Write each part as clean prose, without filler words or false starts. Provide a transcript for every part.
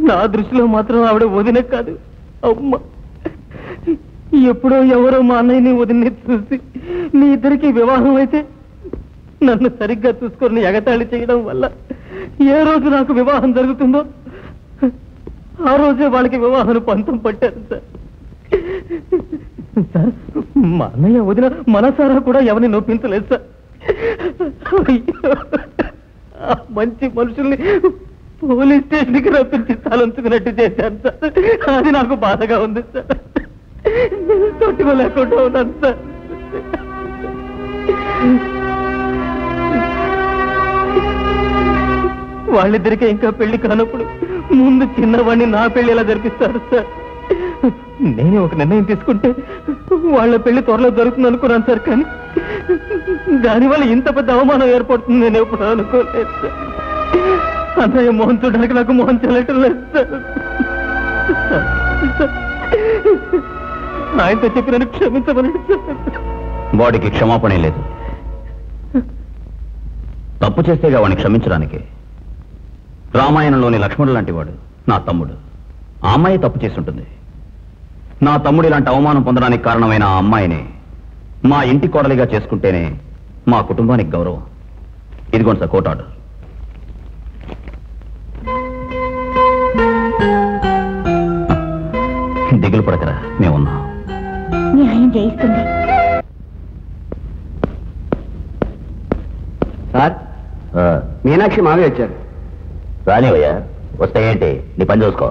నా దృష్టిలో మాత్రం ఆవిడ వదిన కాదు అమ్మ. ఎప్పుడో ఎవరో మా అన్నయ్యని వదిన చూసి మీ ఇద్దరికి వివాహం అయితే నన్ను సరిగ్గా చూసుకొని ఎగతాళి చేయడం వల్ల ఏ రోజు నాకు వివాహం జరుగుతుందో ఆ రోజే వాళ్ళకి వివాహం పంతం పట్టారు సార్. సార్ మా అన్నయ్య వదిన మనసారా కూడా ఎవరిని నొప్పించలేదు సార్. ఆ మంచి మనుషుల్ని పోలీస్ స్టేషన్కి రప్పించి తలంచుకున్నట్టు చేశాను సార్. అది నాకు బాధగా ఉంది సార్. తట్టుకోలేకుండా ఉన్నాను సార్. వాళ్ళిద్దరికీ ఇంకా పెళ్లి కానప్పుడు ముందు చిన్నవాడిని నా పెళ్లి ఎలా జరిపిస్తారు సార్? నేను ఒక నిర్ణయం తీసుకుంటే వాళ్ళ పెళ్లి త్వరలో జరుగుతుంది అనుకున్నాను సార్. కానీ దానివల్ల ఇంత పెద్ద అవమానం ఏర్పడుతుంది నేను ఎప్పుడు అనుకోలేదు సార్. అన్నయ్య మోహన్ చూడడానికి నాకు మోహన్ చెల్లటం లేదు సార్. ఆయనతో చెప్పి నన్ను క్షమించమని సార్. వాడికి క్షమాపణ లేదు. తప్పు చేస్తేగా వాడిని క్షమించడానికి. రామాయణంలోని లక్ష్మణుడు లాంటి వాడు నా తమ్ముడు. ఆ అమ్మాయి తప్పు చేసి ఉంటుంది. నా తమ్ముడు ఇలాంటి అవమానం పొందడానికి కారణమైన ఆ అమ్మాయిని మా ఇంటి కోడలిగా చేసుకుంటేనే మా కుటుంబానికి గౌరవం. ఇదిగోండి సార్ కోర్టు ఆర్డర్. దిగులు పడకరా, మేమున్నాం. న్యాయం చేయిస్తుంది సార్. మీనాక్షి మావే వచ్చారు. రానివయ్యా, వస్తాయేంటి? నీ పని చూసుకో.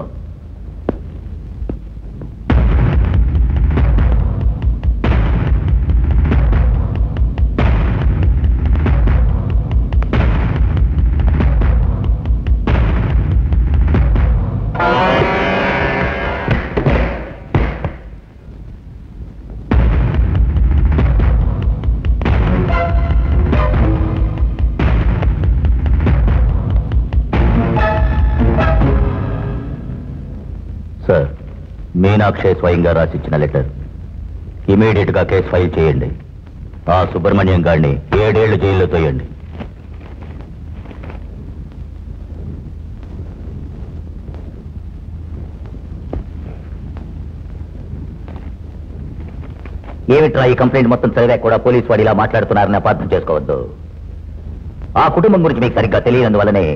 సార్, మీనాక్షి స్వయంగా రాసిచ్చిన లెటర్. ఇమీడియట్ గా కేసు ఫైల్ చేయండి. ఆ సుబ్రహ్మణ్యం గారిని 7 ఏళ్లు జైల్లో తోయండి. ఏమిట్రా ఈ కంప్లైంట్ మొత్తం చదివా కూడా పోలీసు వాడు ఇలా మాట్లాడుతున్నారని అపార్థం చేసుకోవద్దు. ఆ కుటుంబం గురించి మీకు సరిగ్గా తెలియనందువల్లనే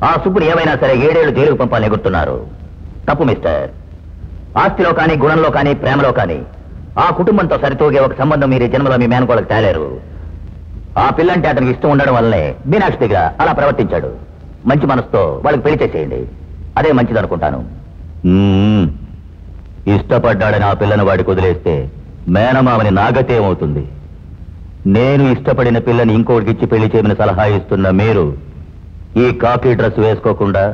ఆ సుబ్బుని ఏమైనా సరే 7 ఏళ్లు జైలుకు పంపాలని ఎగురుతున్నారు. తప్పు మిస్టర్. ఆస్తిలో కానీ, గుణంలో కానీ, ప్రేమలో కానీ ఆ కుటుంబంతో సరితూగే ఒక సంబంధం మీరు జన్మలో మీ మేనకోళ్ళకి తేలేరు. ఆ పిల్లంటే అతనికి ఇష్టం ఉండడం వల్లనే మీనాక్షి దగ్గర అలా ప్రవర్తించాడు. మంచి మనసుతో వాళ్ళకి పెళ్లి చేసేయండి. అదే మంచిది అనుకుంటాను. ఇష్టపడ్డాడని ఆ పిల్లను వాడికి వదిలేస్తే మేనమామని నాగతే ఏమవుతుంది? నేను ఇష్టపడిన పిల్లని ఇంకోటికి ఇచ్చి పెళ్లి చేయమని సలహా ఇస్తున్న మీరు ఈ కాకి డ్రెస్ వేసుకోకుండా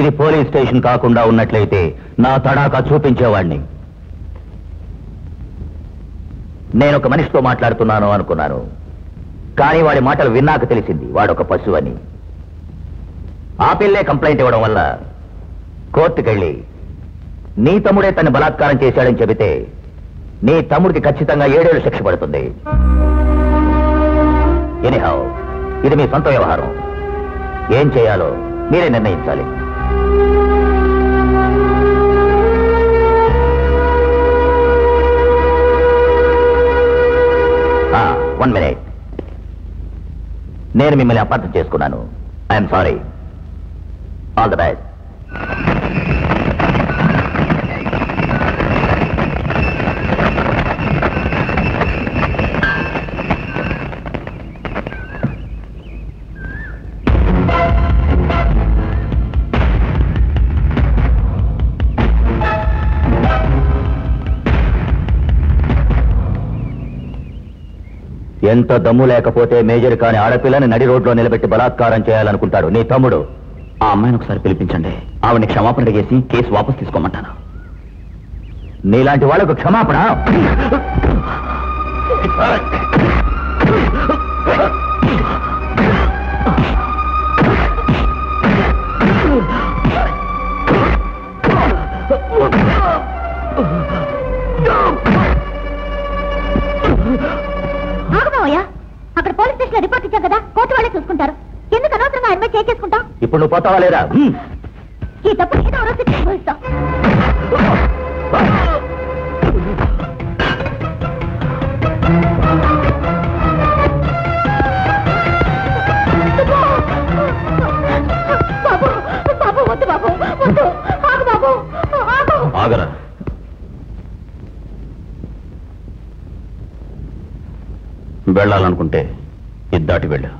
ఇది పోలీస్ స్టేషన్ కాకుండా ఉన్నట్లయితే నా తడాకా చూపించేవాణ్ణి. నేను ఒక మనిషితో మాట్లాడుతున్నాను అనుకున్నాను, కానీ వాడి మాటలు విన్నాక తెలిసింది వాడొక పశువు అని. ఆ పిల్లే కంప్లైంట్ ఇవ్వడం వల్ల కోర్టుకెళ్ళి నీ తమ్ముడే తన్ని బలాత్కారం చేశాడని చెబితే నీ తమ్ముడికి ఖచ్చితంగా 7 ఏళ్లు శిక్ష పడుతుంది. ఎనీహౌ, ఇది మీ సొంత వ్యవహారం. ఏం చేయాలో మీరే నిర్ణయించాలి. 1 minute. నేను మిమ్మల్ని అపార్థం చేసుకున్నాను. I'm sorry. All the best. ఎంత దమ్ము లేకపోతే మేజర్ కాని ఆడపిల్లని నడి రోడ్లో నిలబెట్టి బలాత్కారం చేయాలనుకుంటాడు నీ తమ్ముడు. ఆ అమ్మాయిని ఒకసారి పిలిపించండి. ఆవిడని క్షమాపణ చేసి కేసు వాపసు తీసుకోమంటాను. నీలాంటి వాళ్ళకు క్షమాపణ. అక్కడ పోలీస్ స్టేషన్ రిపోర్ట్ ఇచ్చాం కదా, కోర్టు వాళ్ళే చూసుకుంటారు. ఎందుకు అనవసరంగా ఆయన మీద చేసుకుంటాం? ఇప్పుడు నువ్వు పోతావా లేదా? ఈ తప్పు ఏదో రోజు అనుభవిస్తాం. వెళ్ళాలనుకుంటే ఇది దాటి వెళ్ళు.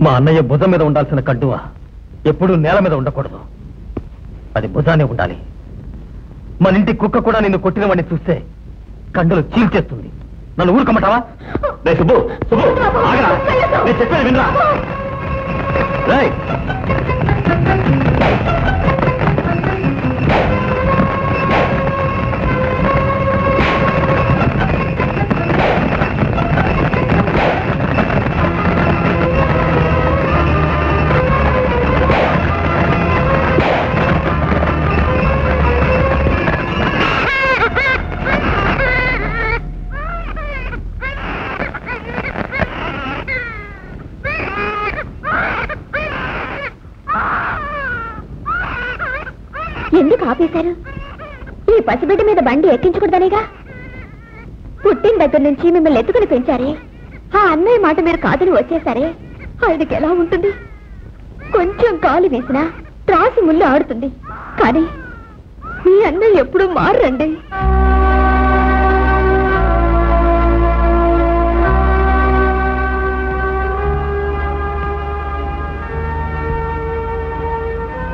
మా అన్నయ్య భుజం మీద ఉండాల్సిన కండువ ఎప్పుడూ నేల మీద ఉండకూడదు. అది భుజానే ఉండాలి. మన ఇంటి కుక్క కూడా నిన్ను కొట్టిన వాడిని చూస్తే కండులు చీల్చేస్తుంది. నన్ను ఊరుకోమంటావా? సుబ్బు సుబ్బు ఆగరా, నేను చెప్పేది వినరా? రేయ్, ఎందుకు ఆపేశారు? ఈ పసిబిడ్డ మీద బండి ఎక్కించకూడదనేగా. పుట్టిన దగ్గర నుంచి మిమ్మల్ని ఎత్తుకుని పెంచారే, ఆ అన్నయ్య మాట మీరు కాదని వచ్చేసారే, ఆయనకి ఎలా ఉంటుంది? కొంచెం కాలు వేసినా త్రాసి ముళ్ళు ఆడుతుంది. కానీ మీ అన్నయ్య ఎప్పుడూ మారండి.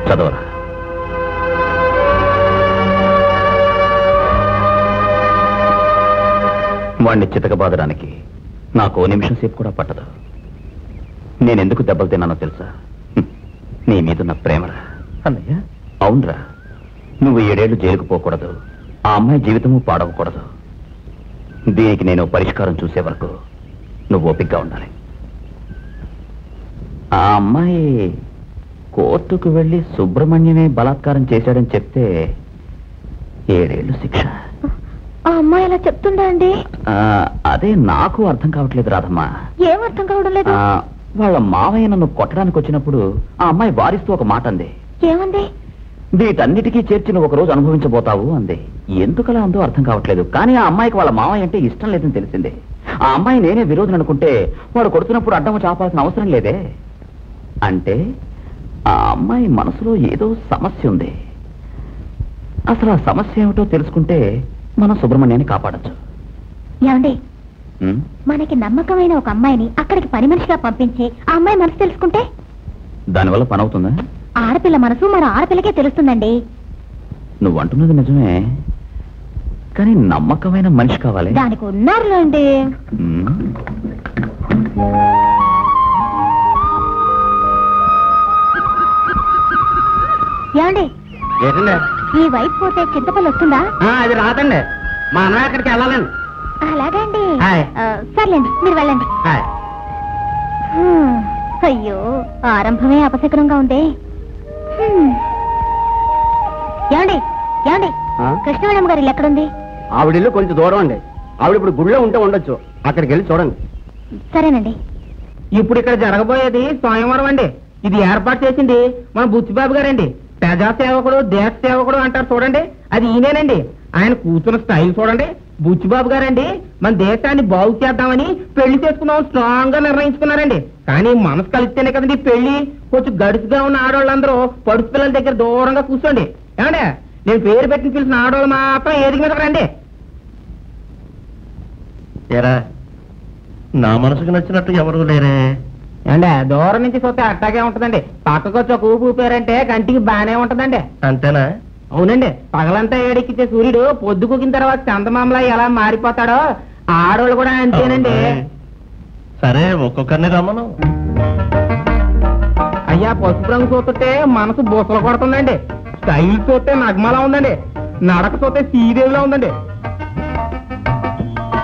చదవరా. వాణ్ణి చితకబాదడానికి నాకు ఓ నిమిషం సేపు కూడా పట్టదు. నేనెందుకు దెబ్బలు తిన్నానో తెలుసా? నీ మీదున్న ప్రేమరా. అన్నయ్య, అవునరా. నువ్వు 7 ఏళ్లు జైలుకు పోకూడదు, ఆ అమ్మాయి జీవితము పాడవకూడదు. దీనికి నేను పరిష్కారం చూసే వరకు నువ్వు ఓపికగా ఉండాలి. ఆ అమ్మాయి కోర్టుకు వెళ్ళి సుబ్రహ్మణ్యమే బలాత్కారం చేశాడని చెప్తే 7 ఏళ్లు శిక్ష. ఆ అమ్మాయి అలా చెప్తుందా అండి? అదే నాకు అర్థం కావట్లేదు రాధమ్మా. ఏం అర్థం కావడం లేదు? వాళ్ళ మావయ్య నన్ను కొట్టడానికి వచ్చినప్పుడు ఆ అమ్మాయి వారిస్తూ ఒక మాట అంది. ఏమంది? వీటన్నిటికీ చేర్చి నువ్వు ఒక రోజు అనుభవించబోతావు అంది. ఎందుకలా అందో అర్థం కావట్లేదు. కానీ ఆ అమ్మాయికి వాళ్ళ మావయ్య అంటే ఇష్టం లేదని తెలిసిందే. ఆ అమ్మాయి నేనే విరోధం అనుకుంటే వాడు కొడుతున్నప్పుడు అడ్డం చాపాల్సిన అవసరం లేదే. అంటే ఆ అమ్మాయి మనసులో ఏదో సమస్య ఉంది. అసలు ఆ సమస్య ఏమిటో తెలుసుకుంటే మనం సుబ్రహ్మణ్యాన్ని కాపాడచ్చు. ఏమండి, మనకి నమ్మకమైన ఒక అమ్మాయిని అక్కడికి పని మనిషిగా పంపించి ఆ అమ్మాయి మనసు తెలుసుకుంటే దానివల్ల పని అవుతుందా? ఆడపిల్ల మనసు మన ఆడపిల్లకే తెలుస్తుందండి. నువ్వు అంటున్నది నిజమే, కానీ నమ్మకమైన మనిషి కావాలి. దానికి ఉన్నారులేండి. ఏమండి, ఈ వైపు పోతే చింతపల్లి వస్తుందా? అది రాదండి, మా అన్నయ్య అక్కడికి వెళ్ళాలండి. అలాగండి. సర్లేండి, మీరు వెళ్ళండి. అయ్యో, ఆరంభమే అపశకరంగా ఉంది. ఏమండి ఏమండి, కృష్ణవేణమ్మ గారి ఇల్లు ఎక్కడుంది? ఆవిడిల్లు కొంచెం దూరం అండి. ఆవిడ ఇప్పుడు గుళ్ళో ఉంటే ఉండొచ్చు, అక్కడికి వెళ్ళి చూడండి. సరేనండి. ఇప్పుడు ఇక్కడ జరగబోయేది స్వయంవరం అండి. ఇది ఏర్పాటు చేసింది మన బుచ్చిబాబు గారండి. ప్రజా సేవకుడు, దేశ సేవకుడు అంటారు చూడండి, అది ఈయనేనండి. ఆయన కూర్చున్న స్టైల్ చూడండి. బుచ్చిబాబు గారండి మన దేశాన్ని బాగు చేద్దామని పెళ్లి చేసుకున్నాం స్ట్రాంగ్ గా నిర్ణయించుకున్నారండి. కానీ మనసు కలిస్తేనే కదండి పెళ్లి. కొంచెం గడుసుగా ఉన్న ఆడవాళ్ళందరూ పడుచు పిల్లల దగ్గర దూరంగా కూర్చోండి. ఏమండి, నేను పేరు పెట్టిన పిలిచిన ఆడవాళ్ళు మాత్రం ఏదికి మీద రండి. నా మనసుకు నచ్చినట్టు ఎవరు లేరే. ఏమండి, దూరం నుంచి చూస్తే అట్టాగే ఉంటదండి. పక్కకు వచ్చి ఒక ఊపు ఊపారంటే కంటికి బానే ఉంటదండి. అంతేనా? అవునండి, పగలంతా ఏడెక్కిచ్చే సూర్యుడు పొద్దుకుకిన తర్వాత చందమామలా ఎలా మారిపోతాడో ఆడవాళ్ళు కూడా అంతేనండి. సరే, ఒక్కొక్కరిని రమ్మను. అయ్యా, పసుపు రంగు చూస్తుంటే మనసు బూసలు కొడుతుందండి. స్టైల్ చూస్తే నగ్మలా ఉందండి. నడక చూస్తే సీరియల్లా ఉందండి.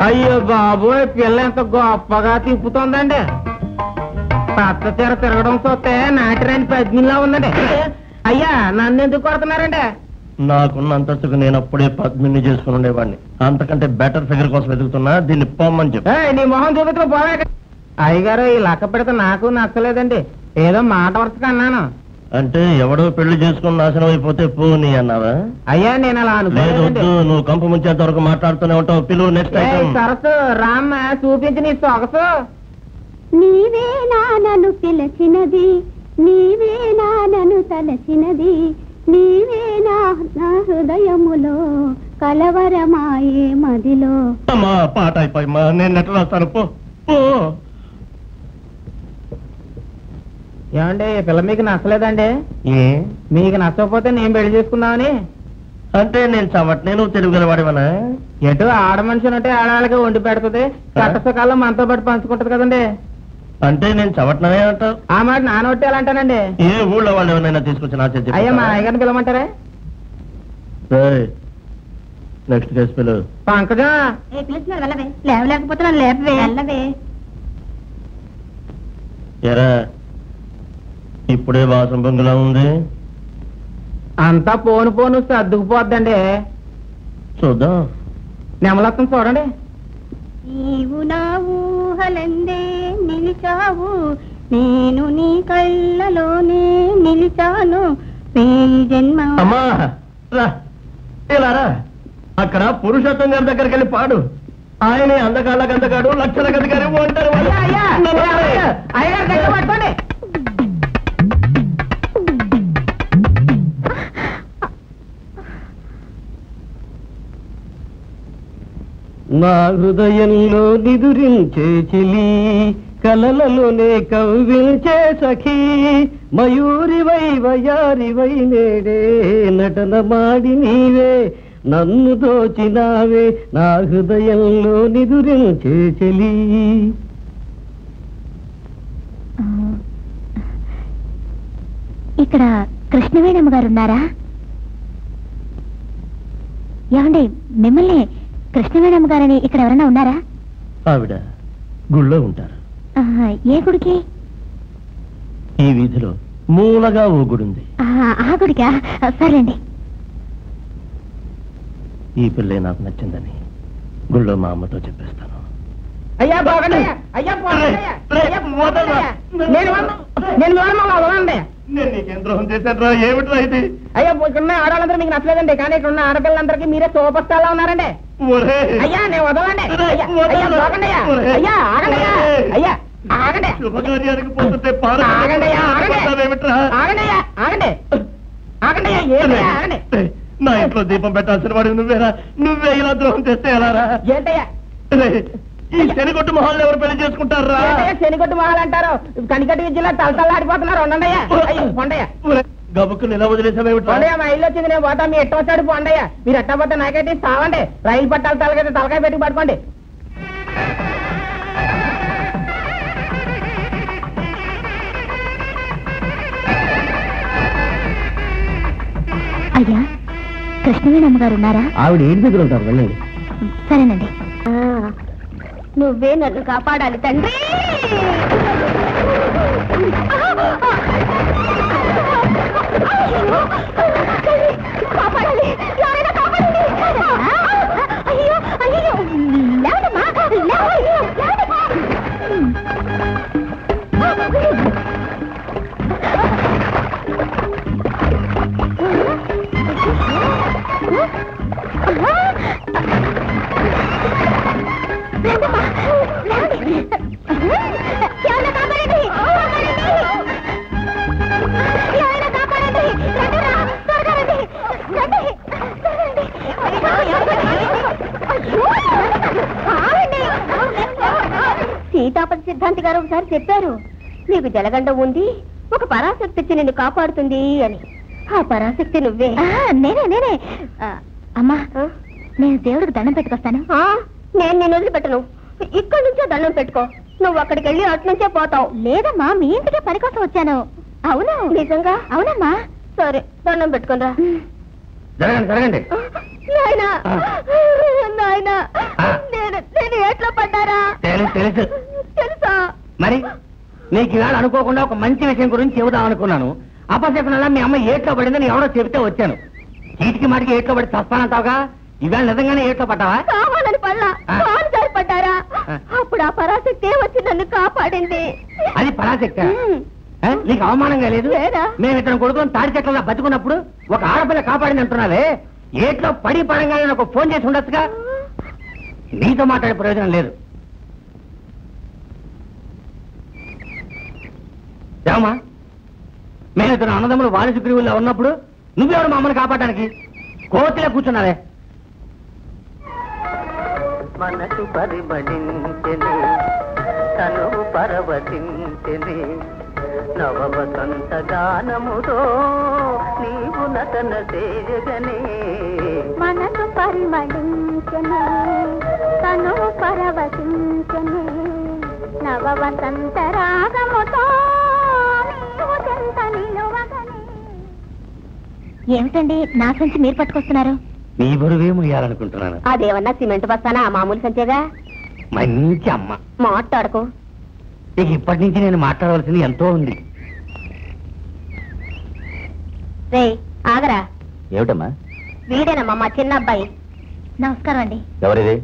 అయ్యో బాబోయ్, పిల్ల ఎంత గొప్పగా తిప్పుతోందండి. పచ్చ చీర తిరగడం చూస్తే నాటిరాని పద్మిలా ఉందండి. అయ్యా, నన్ను ఎందుకు కొడుతున్నారండి? నాకున్నంతస్తుకు నేను అప్పుడే పద్మిని చేసుకుని ఉండేవాడిని. అంతకంటే బెటర్ ఫిగర్ కోసం వెతుకుతున్నా. దీన్ని పోమ్మని చెప్పు. నీ మొహం చూపుతూ పోవే. అయ్యగారు, ఈ లెక్క పెడితే నాకు నచ్చలేదండి. ఏదో మాట వరుసగా అన్నాను. అంటే ఎవడో పెళ్లి చేసుకుని నాశనం అయిపోతే పోనీ అన్నావా? అయ్యా, నేను అలా అనుకోలేదండి. నువ్వు కంపు ముంచేంత వరకు మాట్లాడుతూనే ఉంటావు. పిలువు నెక్స్ట్ ఐటమ్. సరస్సు రామ్మ, చూపించి నీ సొగసు. నీవే నన్ను పిలచినది, నీవే నన్ను తలచినది, నీవే నా హృదయములో కలవరమాయే మదిలో. అమ్మా పాట అయిపోయమ్మా, నేను ఎట్లా రాస్తాను పో. ఏమండి ఈ పిల్ల మీకు నచ్చలేదండి? ఏ మీకు నచ్చకపోతే నేను పెళ్లి చేసుకుందామని. అంటే నేను చవట్ నేను తెలుగుగలవాడివనా? ఎటు ఆడ మనిషి అంటే ఆడవాళ్ళకి వండి పెడుతుంది, కట్ట సుఖాల్లో మనతో పాటు పంచుకుంటది కదండి. అంటే నేను చవట్ననే అంటావు? ఆ మాట నానొట్టి ఎలా అంటానండి? ఏ ఊళ్ళో వాళ్ళు ఎవరైనా తీసుకొచ్చి నా చేతి అయ్యా మా అయ్యగారిని పిలవమంటారా? నెక్స్ట్ కేసు పిల్లలు పంకజం లేవలేకపోతే నన్ను లేపవే. వెళ్ళవే. ఎరా ఇప్పుడే వాసం పొంగులా ఉంది. అంతా పోను పోను సర్దుకుపోద్దండి. చూద్దాం. నెమలత్తం చూడండి. నీవు నా ఊహలందే నిలిచావు, నేను నీ కళ్ళలోనే నిలిచాను. జన్మ అమ్మా రా ఇలా రా. అక్కడ పురుషోత్తం గారి దగ్గరికి వెళ్ళి పాడు. ఆయనే అందకాళ్ళకి అందగాడు, లక్షల గదిగారు అంటారు. అయ్యగారు పట్టుకోండి. నా హృదయంలో నిదురించే చెలి, కలలలోనే కవ్వించే సఖీ, మయూరివై వయారివై నేడే నటన మాడి నీవే నన్ను దోచినావే, నా హృదయంలో నిదురించే చెలి. ఇక్కడ కృష్ణవేణమ్మ గారు ఉన్నారా? ఏమండి మిమ్మల్ని కృష్ణవేణమ్మ గారని ఇక్కడ ఎవరైనా ఉన్నారా? ఆవిడ గుళ్ళో ఉంటారు. ఏ గుడికి? ఈ వీధిలో మూలగా ఓ గుడుంది. ఆ గుడికా? సరేండి. ఈ పిల్లే నాకు నచ్చిందని గుళ్ళో మా అమ్మతో చెప్పేస్తాను. అయ్యా బాగండి. అయ్యా నేను నీకేం ద్రోహం చేశాను రా? ఏమిట్రా ఇది? అయ్యా ఇక్కడ ఆడవాళ్ళందరూ మీకు నచ్చలేదండి, కానీ ఇక్కడ ఉన్న ఆడపిల్లలందరికీ మీరే సూపర్ స్టార్ లా ఉన్నారండి. అయ్యా నేను వదలండి. అయ్యా ఆగండి. అయ్యా ఆగండి. శుభకార్యానికి పోతుంటే ఆగండి. నా ఇంట్లో దీపం పెట్టాల్సిన వాడు నువ్వేరా? నువ్వే ఇలా ద్రోహం చేస్తే ఎలారా? ఏంటయ్యా ఈ శనిగొట్టు మొహాలను ఎవరు పెళ్లి చేసుకుంటారా? శనిగొట్టు మొహాలు అంటారు. కనికట్టు విద్యలో తలతల్లాడిపోతున్నారు. ఉండయ్యా గబుక్కు నిల వదిలేసావేమిటా? మా ఇల్లు వచ్చింది, నేను పోతా. మీ ఎట్ట వచ్చాడు పోండయ్యా. మీరు ఎట్ట పోతే నాకైతే సావండి. రైలు పట్టాలి తలకైతే తలకాయ పెట్టి పట్టుకోండి. అయ్యా కృష్ణవేణమ్మ గారు ఉన్నారా? ఆవిడ ఏంటి దగ్గర ఉంటారు, వెళ్ళండి. సరేనండి. నువ్వే నన్ను కాపాడాలి తండ్రి. కాపాడాలి, ఎవరైనా కాపాడండి. అయ్యో అయ్యో లేవడమ్మా, లేవడమ్మా. సీతాపతి సిద్ధాంతి గారు ఒకసారి చెప్పారు, నీకు జలగండం ఉంది, ఒక పరాశక్తి వచ్చి నిన్ను కాపాడుతుంది అని. ఆ పరాశక్తి నువ్వే. నేనే. అమ్మా నేను దేవుడికి దండం పెట్టుకొస్తాను. నేను నిన్ను వదిలిపెట్టను. ఇక్కడి నుంచే దండం పెట్టుకో. నువ్వు అక్కడికి వెళ్ళి అటు నుంచే పోతావు. లేదమ్మా, మీ ఇంటికే పని కోసం వచ్చాను. అవును నిజంగా? అవునమ్మా. సరే దండం పెట్టుకోరా. జరగండి. నాయనా నేను ఎట్లా పడ్డారా? తెలుసు. తెలుసా? మరి నీకు ఇవాళ అనుకోకుండా ఒక మంచి విషయం గురించి చెబుదాం అనుకున్నాను. అపశకునలా మీ అమ్మ ఏట్లో పడిందని ఎవరో చెబితే వచ్చాను. చీటికి మాటికి ఏట్లో పడి చస్తానంటావుగా, ఇవాళ నిజంగానే ఏట్లో పడ్డావా? కావాలని పడ్డా, కాలు జారి పడ్డారా? అప్పుడు ఆ పరాశక్తి వచ్చి నన్ను కాపాడింది. అది పరాశక్తి? నీకు అవమానంగా లేదు? మేము ఇతను కొడుకుని తాడి చెట్ల బతుకున్నప్పుడు ఒక ఆడపిల్ల కాపాడింది అంటున్నావే, ఏట్లో పడి పడంగానే నాకు ఫోన్ చేసి ఉండొచ్చుగా. నీతో మాట్లాడే ప్రయోజనం లేదు. ఏమమ్మా, మేము ఇతను అన్నదమ్ములు వారి సుగ్రీవుల్లో ఉన్నప్పుడు నువ్వెవరు మా అమ్మని కాపాడడానికి? కోతిలో కూర్చున్నావే. మనసు పరిమళించెని తనువు పరవశించెని నవ వసంత గానముతో నీవు నటన చేయగనే మనసు పరిమళించెని తనువు పరవశించెని నవ వసంత రాగముతో నీవు చెంత నిలువగనే. ఏమిటండి నా సంచి మీరు పట్టుకొస్తున్నారు? నీ బరువే మొయ్యాలనుకుంటున్నాను. అదేమన్నా సిమెంట్ బస్తానా? మామూలు సంచేగా. మంచి అమ్మ. మాట్లాడుకో. ఇక ఇప్పటి నుంచి నేను మాట్లాడవలసింది ఎంతో ఉంది. రే ఆగరా. ఏమిటమ్మా? వీడేనమ్మా మా చిన్న అబ్బాయి. నమస్కారం అండి. ఎవరిది?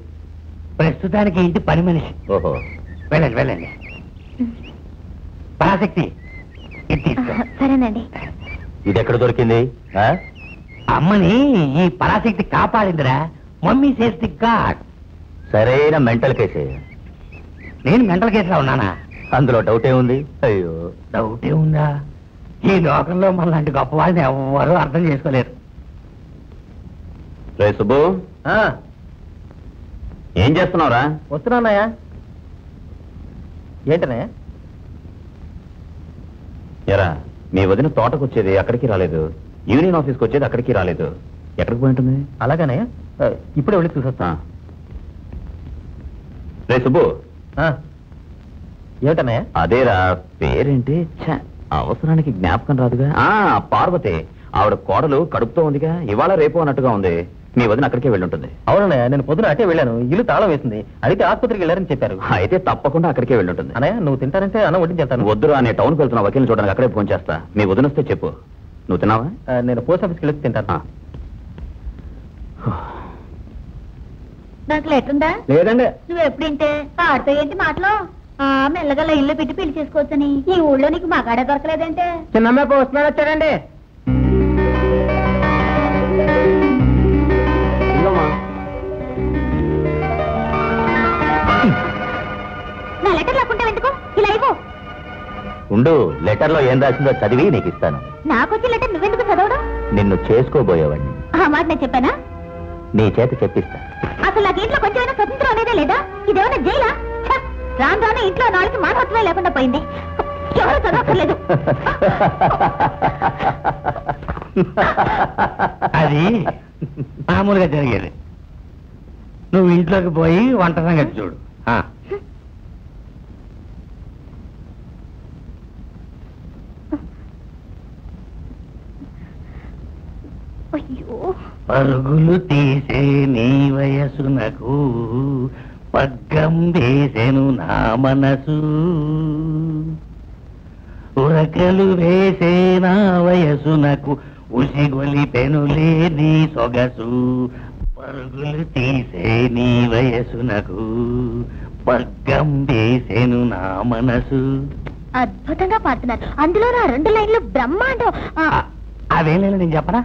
ప్రస్తుతానికి ఇంటి పని మనిషి. ఓహో, వెళ్ళండి వెళ్ళండి. పరాశక్తి ఇది తీసుకో. సరేనండి. ఇది ఎక్కడ దొరికింది? అమ్మని ఈ పరాశక్తి కాపాడిందిరా. Mummy says the God. సరైన మెంటల్ కేసే. నేను మెంటల్ కేసులో ఉన్నానా? అందులో డౌటే ఉంది. అయ్యో, డౌటే ఉందా? ఈ లోకంలో మనలాంటి గొప్ప వాళ్ళని ఎవ్వరూ అర్థం చేసుకోలేరు. రే సుబ్బు, ఏం చేస్తున్నావురా? వస్తున్నానయ్యా. ఏంటనే? ఎరా, మీ వదిన తోటకు వచ్చేది అక్కడికి రాలేదు, యూనియన్ ఆఫీస్కి వచ్చేది అక్కడికి రాలేదు. ఎక్కడికి పోయి ఉంటుంది? అలాగనే ఇప్పుడే వెళ్ళి చూసొస్తా. రే సుబ్బు, ఏమిటనే? అదేరా, పేరేంటి? అవసరానికి జ్ఞాపకం రాదుగా. పార్వతి. ఆవిడ కోడలు కడుపుతో ఉందిగా, ఇవాళ రేపు అన్నట్టుగా ఉంది. మీ వదిన అక్కడికే వెళ్ళుంటుంది. అవునన్నయ్య, నేను పొద్దున అటే వెళ్ళాను. ఇల్లు తాళం వేసింది. అడిగితే ఆసుపత్రికి వెళ్ళారని చెప్పారు. అయితే తప్పకుండా అక్కడికే వెళ్ళుంటుంది. అన్నయ్య, నువ్వు తింటారంటే అన్నం వడ్డించేస్తాను. వద్దురా, నేను టౌన్కి వెళ్తున్నా, వకీల్ని చూడడానికి అక్కడే ఫోన్ చేస్తా. మీ వదిన వస్తే చెప్పు. నువ్వు తిన్నావా? నేను పోస్ట్ ఆఫీస్కి వెళ్ళి తింటాను. నాకు లెటర్ ఉందా? లేదండి. నువ్వు ఎప్పుడింటే ఆడితో ఏంటి మాటలు? మెల్లగా ఇల్లు పెట్టి పెళ్లి చేసుకోవచ్చని. ఈ ఊళ్ళో నీకు మగాడే దొరకలేదంటే. చిన్నమ్మాయి పోస్ట్ వచ్చారండి. నా లెటర్ లేకుండా ఎందుకు? ఇలా ఇవ్వు. ఉండు, లెటర్లో ఏం రాసిందో చదివి నీకు ఇస్తాను. నాకొచ్చి లెటర్ నువ్వెందుకు చదవడం? నిన్ను చేసుకోబోయేవాడిని. ఆ మాట నేను చెప్పానా? నీ చేత చెప్పిస్తా. అసలు నాకు ఇంట్లో కొంచెమైనా స్వతంత్రం అనేదే లేదా? ఇదేమన్నా జైలా? రాను రాను ఇంట్లో నాలుగు మానవత్వమే లేకుండా పోయింది. ఎవరు చదవక్కర్లేదు. అది మామూలుగా జరిగేది. నువ్వు ఇంట్లోకి పోయి వంట సంగతి చూడు. అయ్యో, పరుగులు తీసే నీ వయసునకు పగ్గం వేసెను నా మనసు, ఉరకలు వేసే నా వయసునకు ఉసిగొలిపెనులే నీ సొగసు. పరుగులు తీసే నీ వయసునకు పగ్గం వేసెను నా మనసు. అద్భుతంగా పాడుతున్నారు. అందులో నా 2 లైన్లు బ్రహ్మాండం. అదేం లేదు, నేను చెప్పనా?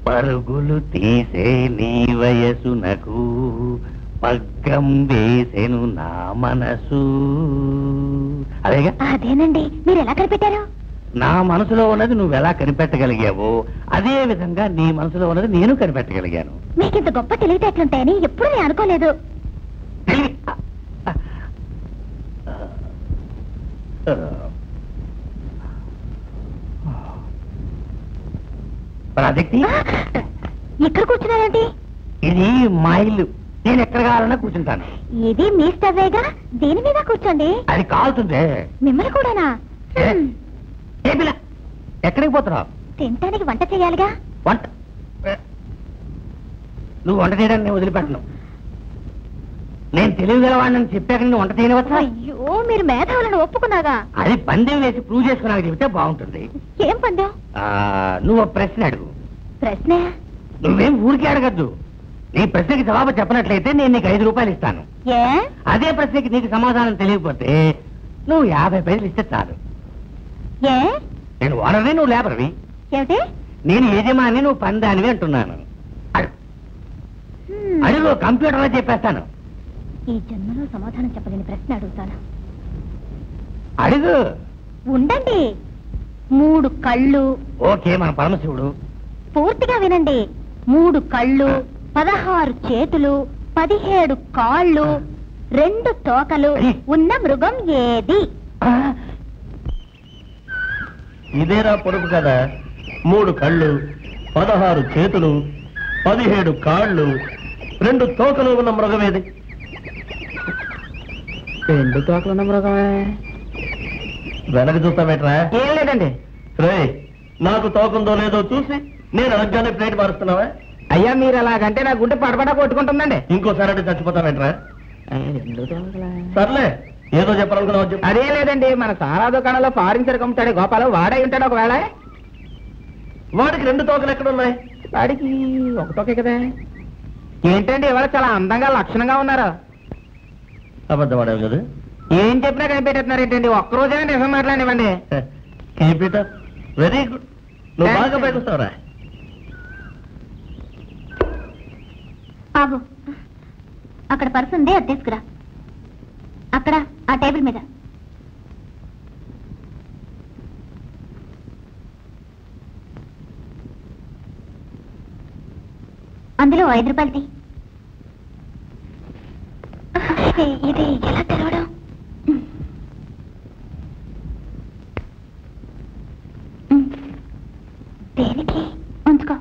పరుగులు తీసే నీ వయసునకు పగ్గం వేసెను నా మనసు. అదేగా? అదేనండి. మీరు ఎలా కనిపెట్టారు? నా మనసులో ఉన్నది నువ్వు ఎలా కనిపెట్టగలిగావో అదే విధంగా నీ మనసులో ఉన్నది నేను కనిపెట్టగలిగాను. మీకింత గొప్ప తెలివితేటలుంటాయని ఎప్పుడు నేను అనుకోలేదు. ప్రాజెక్ట్ ఇక్కడ కూర్చున్నారండి? ఇది మా ఇల్లు. నేను ఎక్కడ కావాలన్నా కూర్చుంటాను. ఇది మీ స్టవేగా, దీని మీద కూర్చోండి. అది కాలుతుంది. మిమ్మల్ని కూడానా? ఎక్కడికి పోతున్నావు? తినటానికి వంట చేయాలిగా. వంట? నువ్వు వంట చేయడానికి నేను వదిలిపెట్టను. నేను తెలియగలవాడిని చెప్పాక నువ్వు వంట చేయవచ్చా? అయ్యో, మీరు మేధావులను ఒప్పుకున్నాగా. అది పందెం వేసి ప్రూవ్ చేసుకున్నాక చెబితే బాగుంటుంది. ఏం పందెం? నువ్వు ప్రశ్న అడుగు. ప్రశ్న? నువ్వేం ఊరికే అడగద్దు. నీ ప్రశ్నకి జవాబు చెప్పనట్లయితే నేను నీకు 5 రూపాయలు ఇస్తాను. ఏ? అదే ప్రశ్నకి నీకు సమాధానం తెలియకపోతే నువ్వు 50 పైసలు ఇస్తే చాలు. ఏ? నేను ఓనర్ని, నువ్వు లేబర్వి. ఏమిటి? నేను యజమాని, నువ్వు పందానివి అంటున్నాను. అడుగు, కంప్యూటర్లో చెప్పేస్తాను. ఈ జన్మలో సమాధానం చెప్పలేని ప్రశ్న అడుగుతాను. అడుగు. ఉండండి. 3 కళ్ళు. ఓకే, మన పరమశివుడు. పూర్తిగా వినండి. 3 కళ్ళు, 16 చేతులు, 17 కాళ్ళు, 2 తోకలు ఉన్న మృగం ఏది? ఇదేరా పొడుపు కదా. 3 కళ్ళు, 16 చేతులు, 17 కాళ్ళు, 2 తోకలు ఉన్న మృగమేది? 2 తోకలు ఉన్న మృగమే. వెనక చూస్తామేట్రా? ఏం లేదండి. రే, నాకు తోకందో లేదో చూసి నేను అడగగానే ప్లేట్ మారుస్తున్నావా? అయ్యా మీరు అలాగంటే నా గుండె పడపడ కొట్టుకుంటుందండి. ఇంకోసారి అంటే చచ్చిపోతామేట్రా? 2 తోకలా? సర్లే, ఏదో చెప్పాలనుకున్నావు చెప్పు. అదే లేదండి, మన సారా దుకాణంలో ఫారిన్ సరుకు అమ్ముతాడు గోపాలు, వాడై ఉంటాడు ఒకవేళ. వాడికి 2 తోకలు ఎక్కడున్నాయి? వాడికి 1 తోకే కదా. ఏంటండి ఇవాళ చాలా అందంగా లక్షణంగా ఉన్నారు. అబద్ధం వాడేవు కదా. ఏం చెప్పినా కనిపెట్టేస్తున్నారు ఏంటండి, ఒక్కరోజే నిజం మాట్లాడివ్వండి. Peter, very good. నువ్వు బాగా పైకి వస్తావురా. ఆగు, అక్కడ పర్సు ఉంది, అది తీసుకురా. అక్కడ ఆ టేబుల్ మీద. అందులో 5 రూపాయలది. ఇది ఎలా తెరవడం? దేనికి? ఉంచుకో.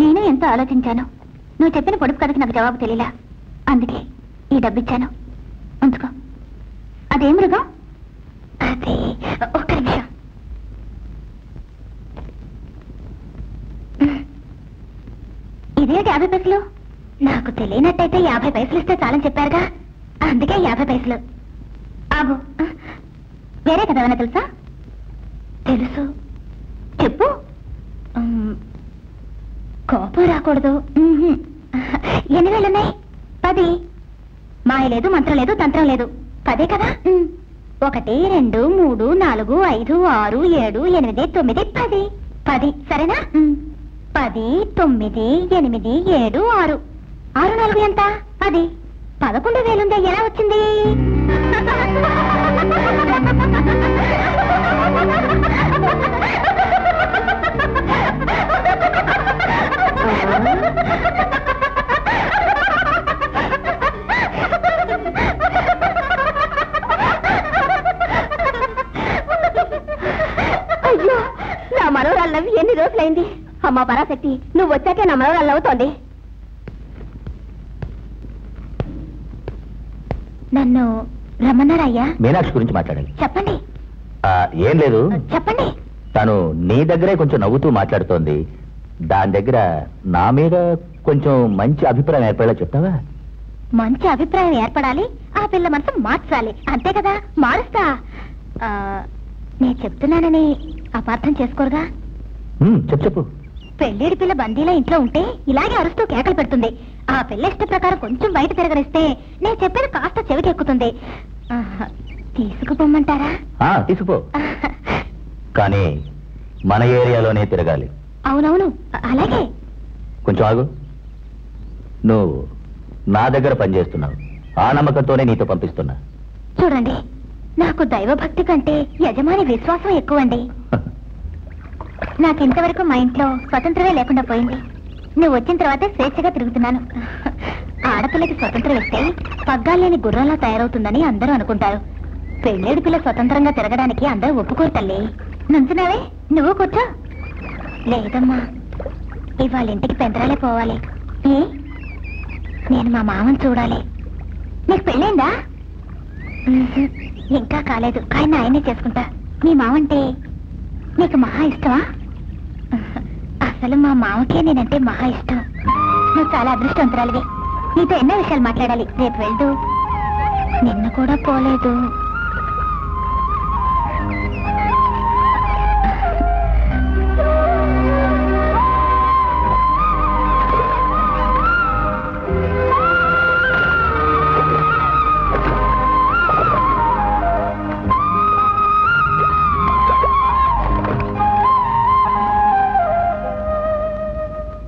నేను ఎంతో ఆలోచించాను. నువ్వు చెప్పిన పొడుపు కథకి నాకు జవాబు తెలియలా, అందుకే ఈ డబ్బిచ్చాను. ఉంచుకో. అదే మృగం? అది ఒక్క నిమిషం. ఇదేంటి 50 పైసలు? నాకు తెలియనట్టయితే 50 పైసలు ఇస్తే చాలని చెప్పారుగా, అందుకే 50 పైసలు. ఆగు, వేరే కదా ఏమైనా తెలుసా? తెలుసు, చెప్పు. కోపం రాకూడదు. 8 వేలున్నాయి. 10. మాయ లేదు, మంత్రం లేదు, తంత్రం లేదు. 10 కదా. 1 2 3 4 5 6 7 8 9 10. 10 సరేనా? 10 9 8 7 6. 6 4 ఎంత? 10. 11,000 ఉందా? ఎలా వచ్చింది? అయ్యో, నా మనవరాళ్ళవి ఎన్ని రోజులైంది. అమ్మా పరాశక్తి, నువ్వు వచ్చాకే నా మనవరాళ్ళు అవుతోంది. నన్ను రమ్మన్నారయ్యా. మీనాక్షి గురించి మాట్లాడాలి. చెప్పండి. ఏం లేదు, చెప్పండి. తను నీ దగ్గరే కొంచెం నవ్వుతూ మాట్లాడుతోంది. దాని దగ్గర నా మీద కొంచెం మంచి అభిప్రాయం ఏర్పడేలా చెప్తావా? మంచి అభిప్రాయం ఏర్పడాలి, ఆ పిల్ల మనసు మార్చాలి, అంతే కదా. మారుస్తా. నేను చెప్తున్నానని అపార్థం చేసుకోరుగా? చెప్పు. పెళ్ళేడి పిల్ల బందీలా ఇంట్లో ఉంటే ఇలాగే అరుస్తూ కేకలు పెడుతుంది. ఆ పిల్ల ఇష్ట ప్రకారం కొంచెం బయట తిరగనిస్తే నేను చెప్పేది కాస్త చెవికెక్కుతుంది. తీసుకుపోమ్మంటారా? తీసుకుపో, కానీ మన ఏరియాలోనే తిరగాలి. అవునవును, అలాగే. కొంచెం ఆగు. నువ్వు నా దగ్గర పనిచేస్తున్నావు, ఆ నమ్మకంతోనే నీతో పంపిస్తున్నా. చూడండి, నాకు దైవభక్తి కంటే యజమాని విశ్వాసం ఎక్కువండి. నాకింతవరకు మా ఇంట్లో స్వతంత్రమే లేకుండా పోయింది. నువ్వు వచ్చిన తర్వాతే స్వేచ్ఛగా తిరుగుతున్నాను. ఆడపిల్లకి స్వతంత్రం ఇస్తే పగ్గాలేని గుర్రంలా తయారవుతుందని అందరూ అనుకుంటారు. పెళ్ళేడు పిల్ల స్వతంత్రంగా తిరగడానికి అందరూ ఒప్పుకోరు తల్లి. నుంచున్నావే, నువ్వు కూర్చో. లేదమ్మా, ఇవాళ ఇంటికి పెందరాలే పోవాలి. ఏ? నేను మా మామని చూడాలి. నీకు పెళ్ళైందా? ఇంకా కాలేదు, కానీ ఆయనే చేసుకుంటా. మీ మామంటే నీకు మహా ఇష్టమా? అసలు మా మామకే నేనంటే మహా ఇష్టం. నువ్వు చాలా అదృష్టవంతురాలివి. నీతో ఎన్నో విషయాలు మాట్లాడాలి. రేపు వెళ్తూ నిన్న కూడా పోలేదు.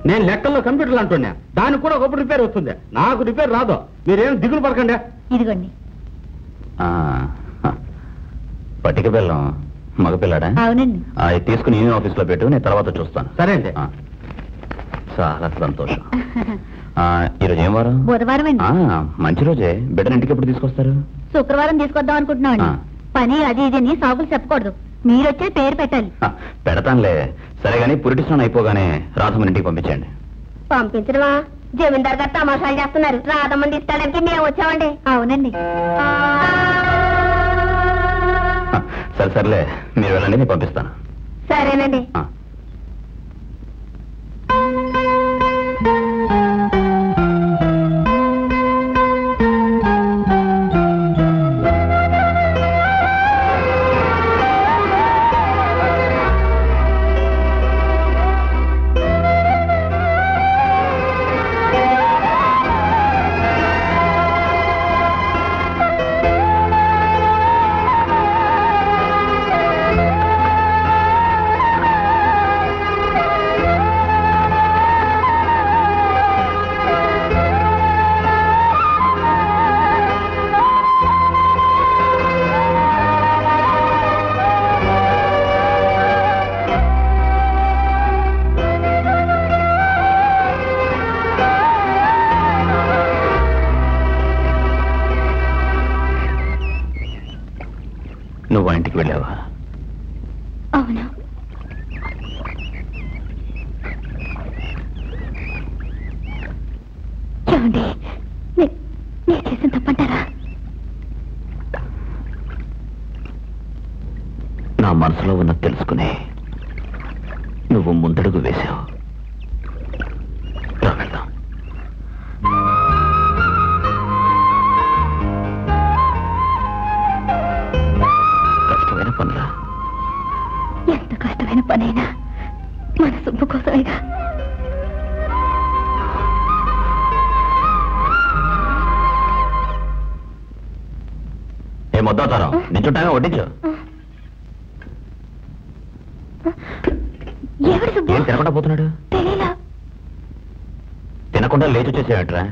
నేను లెక్కల్లో కంప్యూటర్లు అంటున్నా, దానికి కూడా ఒకప్పుడు రిపేర్ వస్తుంది. నాకు రిపేర్ రాదు, మీరేం దిగులు పడకండి. ఇదిగోండి. పట్టిక బెల్లం మగపిల్లాడా? అవునండి. అది తీసుకుని యూనియన్ ఆఫీస్ లో పెట్టు, నేను తర్వాత చూస్తాను. సరే అండి. చాలా సంతోషం. ఈరోజు ఏం వారం? బుధవారం అండి. మంచి రోజే. బిడ్డను ఇంటికి ఎప్పుడు తీసుకొస్తారు? శుక్రవారం తీసుకొద్దాం అనుకుంటున్నామండి. పని అది ఇదని సాగులు చెప్పకూడదు, మీరొచ్చే పేరు పెట్టాలి. పెడతానులే. సరే గానీ పురిటి స్నానం అయిపోగానే రాధమ్మని ఇంటికి పంపించండి. పంపించడమా? జమీందార్ గారు తమాషాలు చేస్తున్నారు. రాధమ్మని తీసుకోవడానికి మేము వచ్చామండి. అవునండి. సరే సర్లే, మీరు వెళ్ళండి, నేను పంపిస్తాను. సరేనండి. నువ్వు ఇంటికి వెళ్ళావా? అవును. చూడండి, నేను చేసిన తప్పంటారా? నా మనసులో ఉన్నది తెలుసుకుని నువ్వు ముందడుగు వేశావు. వెళ్దాం. కష్టమైన పనులా? ఎంత కష్టమైన పనైనా మన సుబ్బు కోసమేగా. ఏ మొద్దాతారం, నించుంటాగా వడ్డించు. ఎవడు సుబ్బు? ఏం తినకుండా పోతున్నాడు? తెలియలా. తినకుండా లేచి వచ్చేసేయట్రా.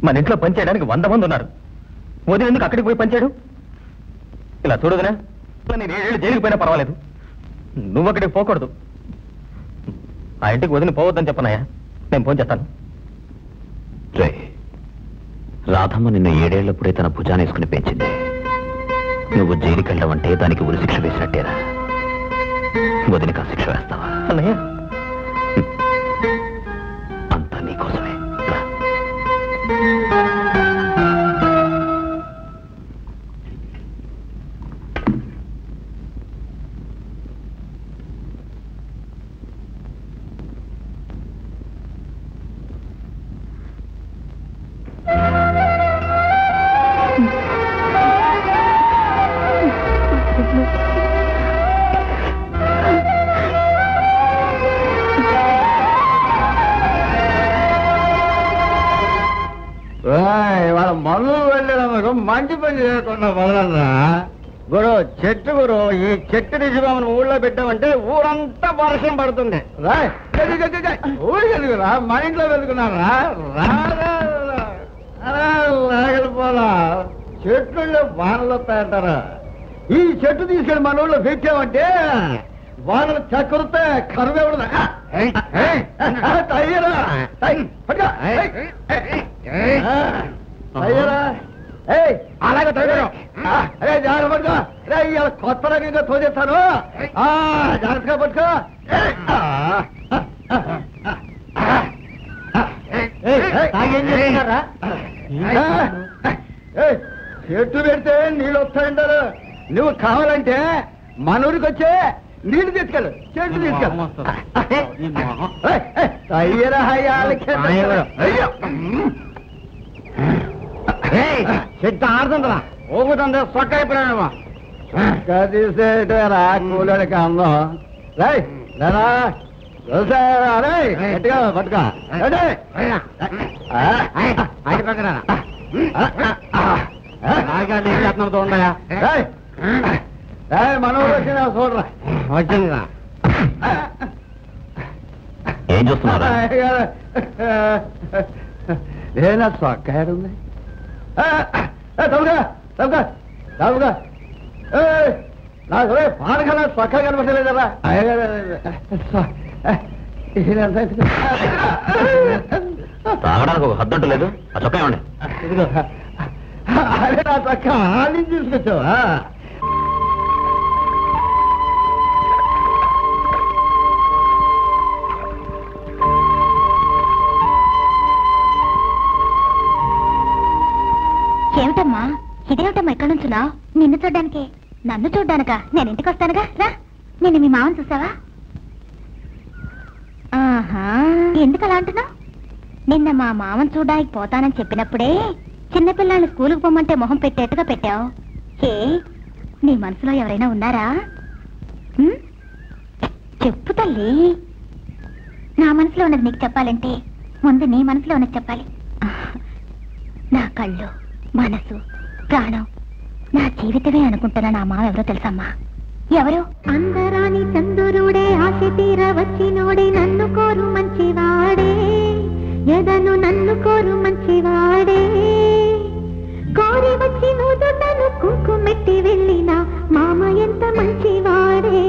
మన ఇంట్లో పనిచేయడానికి 100 మంది ఉన్నారు. ఉదయం ఎందుకు అక్కడికి పోయి పనిచేయడు? ఇలా చూడదునా, నేను 7 ఏళ్ళు జైలుకి పోయినా పర్వాలేదు, నువ్వు అక్కడికి పోకూడదు. ఆ ఇంటికి వదిలి పోవద్దని చెప్పనయ్యా, నేను ఫోన్ చేస్తాను. రే, రాధమ్మ నిన్ను 7 ఏళ్లప్పుడే తన భుజాన్ని వేసుకుని పెంచింది. నువ్వు జైలుకి వెళ్ళవంటే దానికి ఉరి శిక్ష వేసినట్టేరా. వదిలికి ఆ శిక్ష వేస్తావా? అన్నయ్య, అంతా నీకోసమే. వాళ్ళ మందు వెళ్ళినందుకు మంచి పని చేయకుండా మొదలన్నా గురు. చెట్టు గురు, ఈ చెట్టు నిజమని ఊళ్ళో పెట్టామంటే ఊరంతా వర్షం పడుతుంది. ఊరికి వెలుగురా, మన ఇంట్లో వెలుగున్నారా? రాగలిపోలా, చెట్లు వానలు వస్తాయంటారా? ఈ చెట్టు తీసుకెళ్ళి మన ఊళ్ళో పెట్టామంటే వానలు చక్కరుతే కరువెవడదా? అయ్యరా అయ్యరా, అలాగే తగ్గడం. అరే జాగ్రత్త పట్టుకో. రే, ఇవాళ కొత్త రకంగా తోచేస్తాను, జాగ్రత్తగా పట్టుకో. చెట్టు పెడితే నీళ్ళు వస్తాయంటారు. నువ్వు కావాలంటే మన ఊరికి వచ్చే నీళ్లు తీసుకెళ్ళు, చెట్టు తీసుకెళ్ళు. అయ్యరా చెట్టు ఆడుతుందా? ఊగుతుందా? సొక్క అయిపోయావా? తీసేటరా కూలడికి అందం. రై లేరా, గట్టిగా పట్టుకో. అది పక్కన ఉండయా? మన ఊరు వచ్చిందా చూడరా? వచ్చిందిరా. ఏం చూస్తున్నారా? ఏనా సొక్క ఏడుంది? తప్పుగా తప్పుగా తప్పుగా నాకు పానకల్లా సొక్క కనపడలేదరా. తాగడానికి ఒక హద్దంటూ లేదు. ఆ చొక్కా ఇవ్వండి. ఇదిగో అరే నా చక్క ఆలిని తీసుకొచ్చావా? ఏమిటమ్మా ఇదేమిటమ్మా ఎక్కడి నుంచున్నా? నిన్ను చూడ్డానికి. నన్ను చూడ్డానికా? నేను ఇంటికి వస్తానుగా, రా. నిన్ను మీ మామని చూసావా? ఆహా, ఎందుకు అలా అంటున్నావు? నిన్న మా మామని చూడడానికి పోతానని చెప్పినప్పుడే చిన్నపిల్లల్ని స్కూలుకు పోమంటే మొహం పెట్టేట్టుగా పెట్టావు. ఏ నీ మనసులో ఎవరైనా ఉన్నారా? చెప్పు తల్లి. నా మనసులో ఉన్నది నీకు చెప్పాలంటే ముందు నీ మనసులో ఉన్నది చెప్పాలి. నా కళ్ళు, మనసు, ప్రాణం, నా జీవితమే అనుకుంటున్నా నా మామ ఎవరో తెలుసమ్మా? ఎవరు? అందరాని చంద్రుడే ఆశ తీర వచ్చినోడే నన్ను కోరు మంచివాడే, ఎదను నన్ను కోరు మంచివాడే, కోరి వచ్చి నువ్వు నన్ను కుంకుమెట్టి వెళ్ళిన మామ ఎంత మంచివాడే.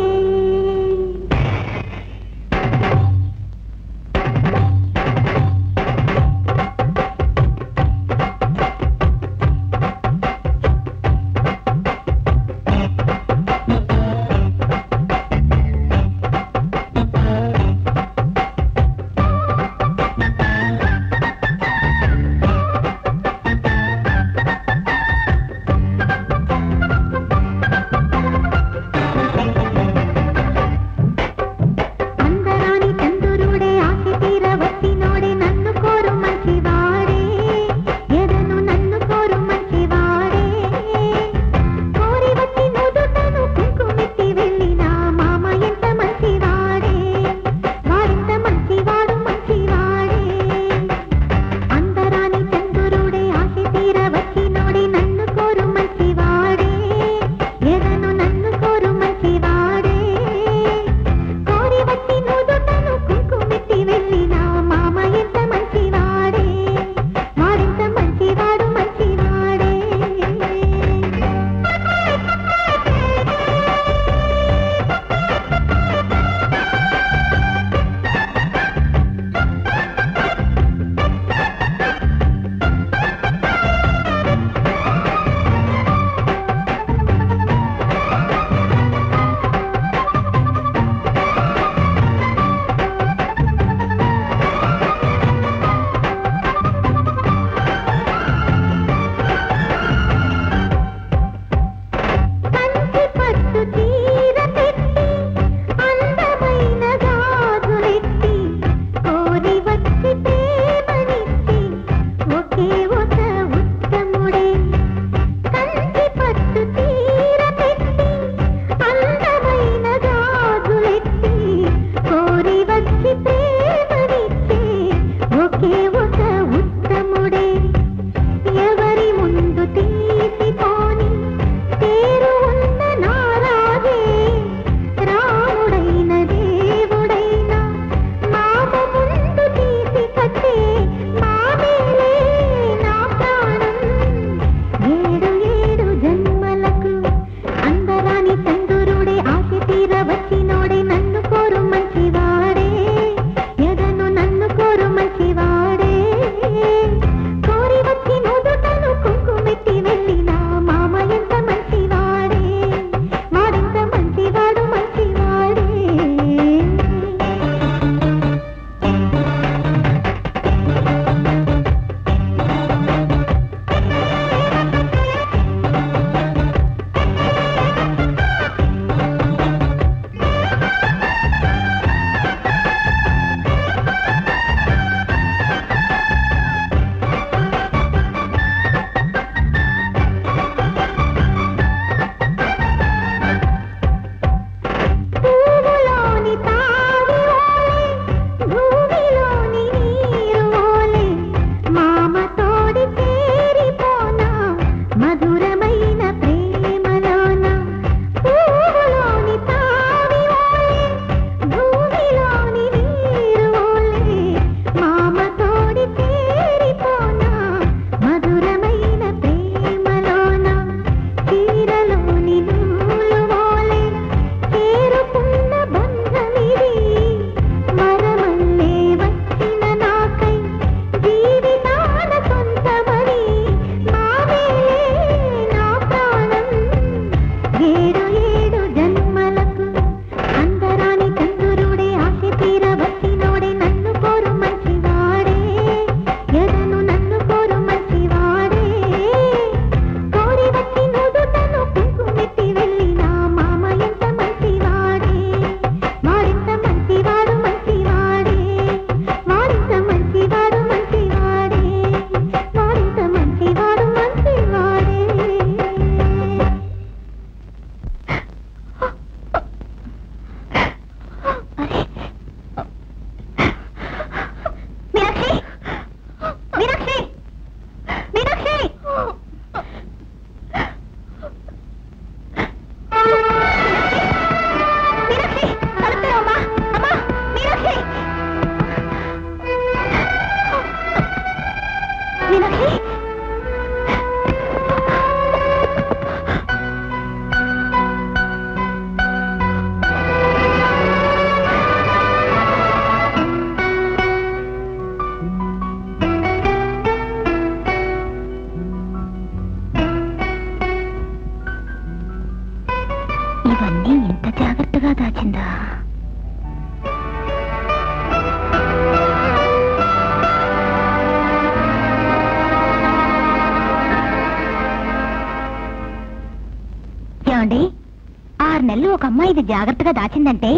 మీలో ఒక అమ్మాయి ఇది జాగ్రత్తగా దాచిందంటే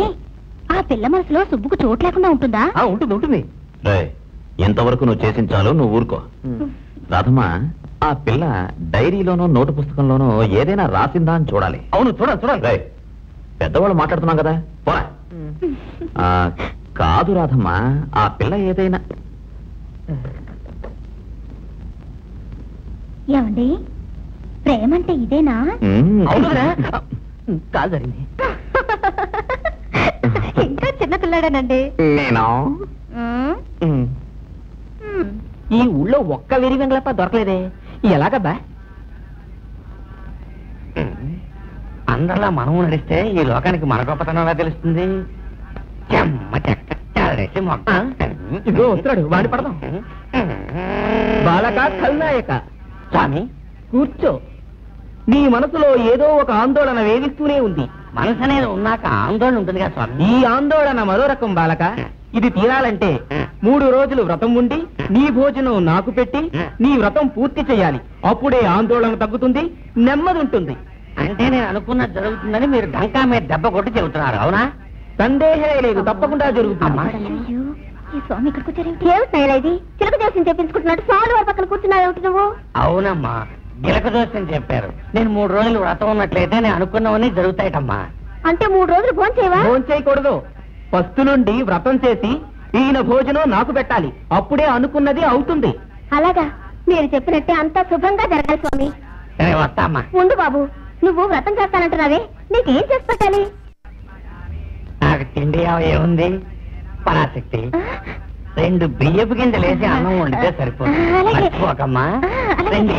ఆ పిల్ల మనసులో సుబ్బుకు చోటు లేకుండా ఉంటుందా? ఉంటుంది ఉంటుంది. ఎంతవరకు నువ్వు చేసించాలో నువ్వు ఊరుకో. రాధమ్మా, ఆ పిల్ల డైరీలోనో నోటు పుస్తకంలోనో ఏదైనా రాసిందా అని చూడాలి. అవును, చూడాలి. పెద్దవాళ్ళు మాట్లాడుతున్నాం కదా, పోరా. కాదు రాధమ్మా, ఆ పిల్ల ఏదైనా ఏమండి, ప్రేమంటే ఇదేనా? కాదు జరిగింది. ఇంకా చిన్న పిల్లాడేనండి నేనా? ఈ ఊళ్ళో ఒక్క వెరి వెంగళప్ప దొరకలేదే, ఎలాగబ్బా? అందరిలా మనం నడిస్తే ఈ లోకానికి మన గొప్పతనం ఎలా తెలుస్తుంది? ఇదిగో వస్తున్నాడు, వాడి పడదాం. బాలక ఖల్నాయక. స్వామి కూర్చో. నీ మనసులో ఏదో ఒక ఆందోళన వేధిస్తూనే ఉంది. మనసు అనేది ఉన్నాక ఆందోళన ఉంటుంది కదా స్వామి. ఈ ఆందోళన మరో రకం బాలక. ఇది తీరాలంటే 3 రోజులు వ్రతం ఉండి నీ భోజనం నాకు పెట్టి నీ వ్రతం పూర్తి చేయాలి. అప్పుడే ఆందోళన తగ్గుతుంది, నెమ్మది ఉంటుంది. అంటే నేను అనుకున్నది జరుగుతుందని మీరు డంకా మీద దెబ్బ కొట్టి చెబుతున్నారు, అవునా? సందేహమే లేదు, తప్పకుండా జరుగుతుంది. అయ్యో, ఈ స్వామి ఇక్కడికి వచ్చారేమిటి? ఏమిటి చిలక జోస్యం చెప్పించుకుంటున్నట్టు స్వామి వారి పక్కన కూర్చున్నావు నువ్వు? అవునమ్మా, గిలక దోషం చెప్పారు. నేను 3 రోజులు వ్రతం ఉన్నట్లయితే నేను అనుకున్నవన్నీ జరుగుతాయటమ్మా. అంటే 3 రోజులు భోజనం చేయవా? భోజనం చేయకూడదు. ఫస్ట్ నుండి వ్రతం చేసి ఈయన భోజనం నాకు పెట్టాలి. అప్పుడే అనుకున్నది అవుతుంది. అలాగా, మీరు చెప్పినట్టే అంతా శుభంగా జరగాలి స్వామి. సరే వస్తామ్మా. ఉండు బాబు, నువ్వు వ్రతం చేస్తానంటున్నావే, నీకేం చేసి పెట్టాలి? నాకు తిండి ఏముంది, పరాశక్తి 2 బియ్యపు గింజలు వేసి అన్నం వండితే సరిపోతుంది. అలాగే. మర్చిపోకమ్మా. రండి.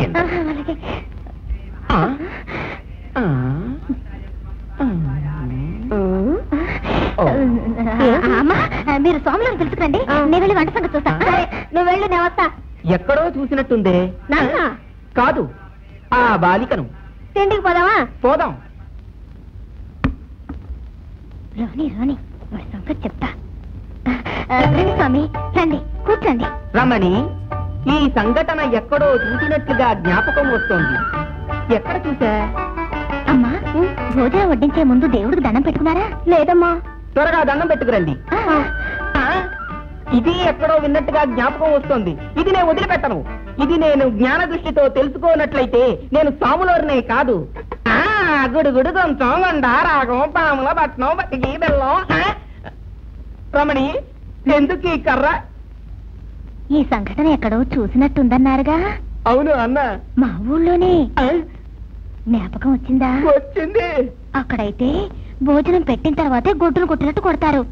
అమ్మా, మీరు స్వామిని తెలుసుకురండి, నేను వెళ్ళి వంట సంగతి చూస్తా. నువ్వు వెళ్ళు, నేను వస్తా. ఎక్కడో చూసినట్టుందే. నాన్న, కాదు, ఆ బాలికను. తిండికి పోదామా? పోదాం. రాని వాడి సంగతి చెప్తా. రండి స్వామి, రండి, కూర్చోండి. రమణి, ఈ సంఘటన ఎక్కడో చూసినట్లుగా జ్ఞాపకం వస్తోంది. ఎక్కడ చూసా? అమ్మా, భోజనం వడ్డించే ముందు దేవుడికి దండం పెట్టుకున్నారా? లేదమ్మా. త్వరగా దండం పెట్టుకురండి. ఇది ఎక్కడో విన్నట్టుగా జ్ఞాపకం వస్తోంది. ఇది నేను వదిలిపెట్టను. ఇది నేను జ్ఞాన దృష్టితో తెలుసుకోనట్లయితే నేను సాములోనే కాదు. గుడుగుడు కొంచెం రాగం పాముల పట్నం బతికి బెల్లం. రమణి, ఎందుకు ఈ కర్ర? ఈ సంఘటన ఎక్కడో చూసినట్టుందన్నారుగా? అవును అన్నా. మా ఊళ్ళోనే. జ్ఞాపకం వచ్చిందా? వచ్చింది. అక్కడైతే భోజనం పెట్టిన తర్వాతే గొడ్డులు కొట్టినట్టు కొడతారు.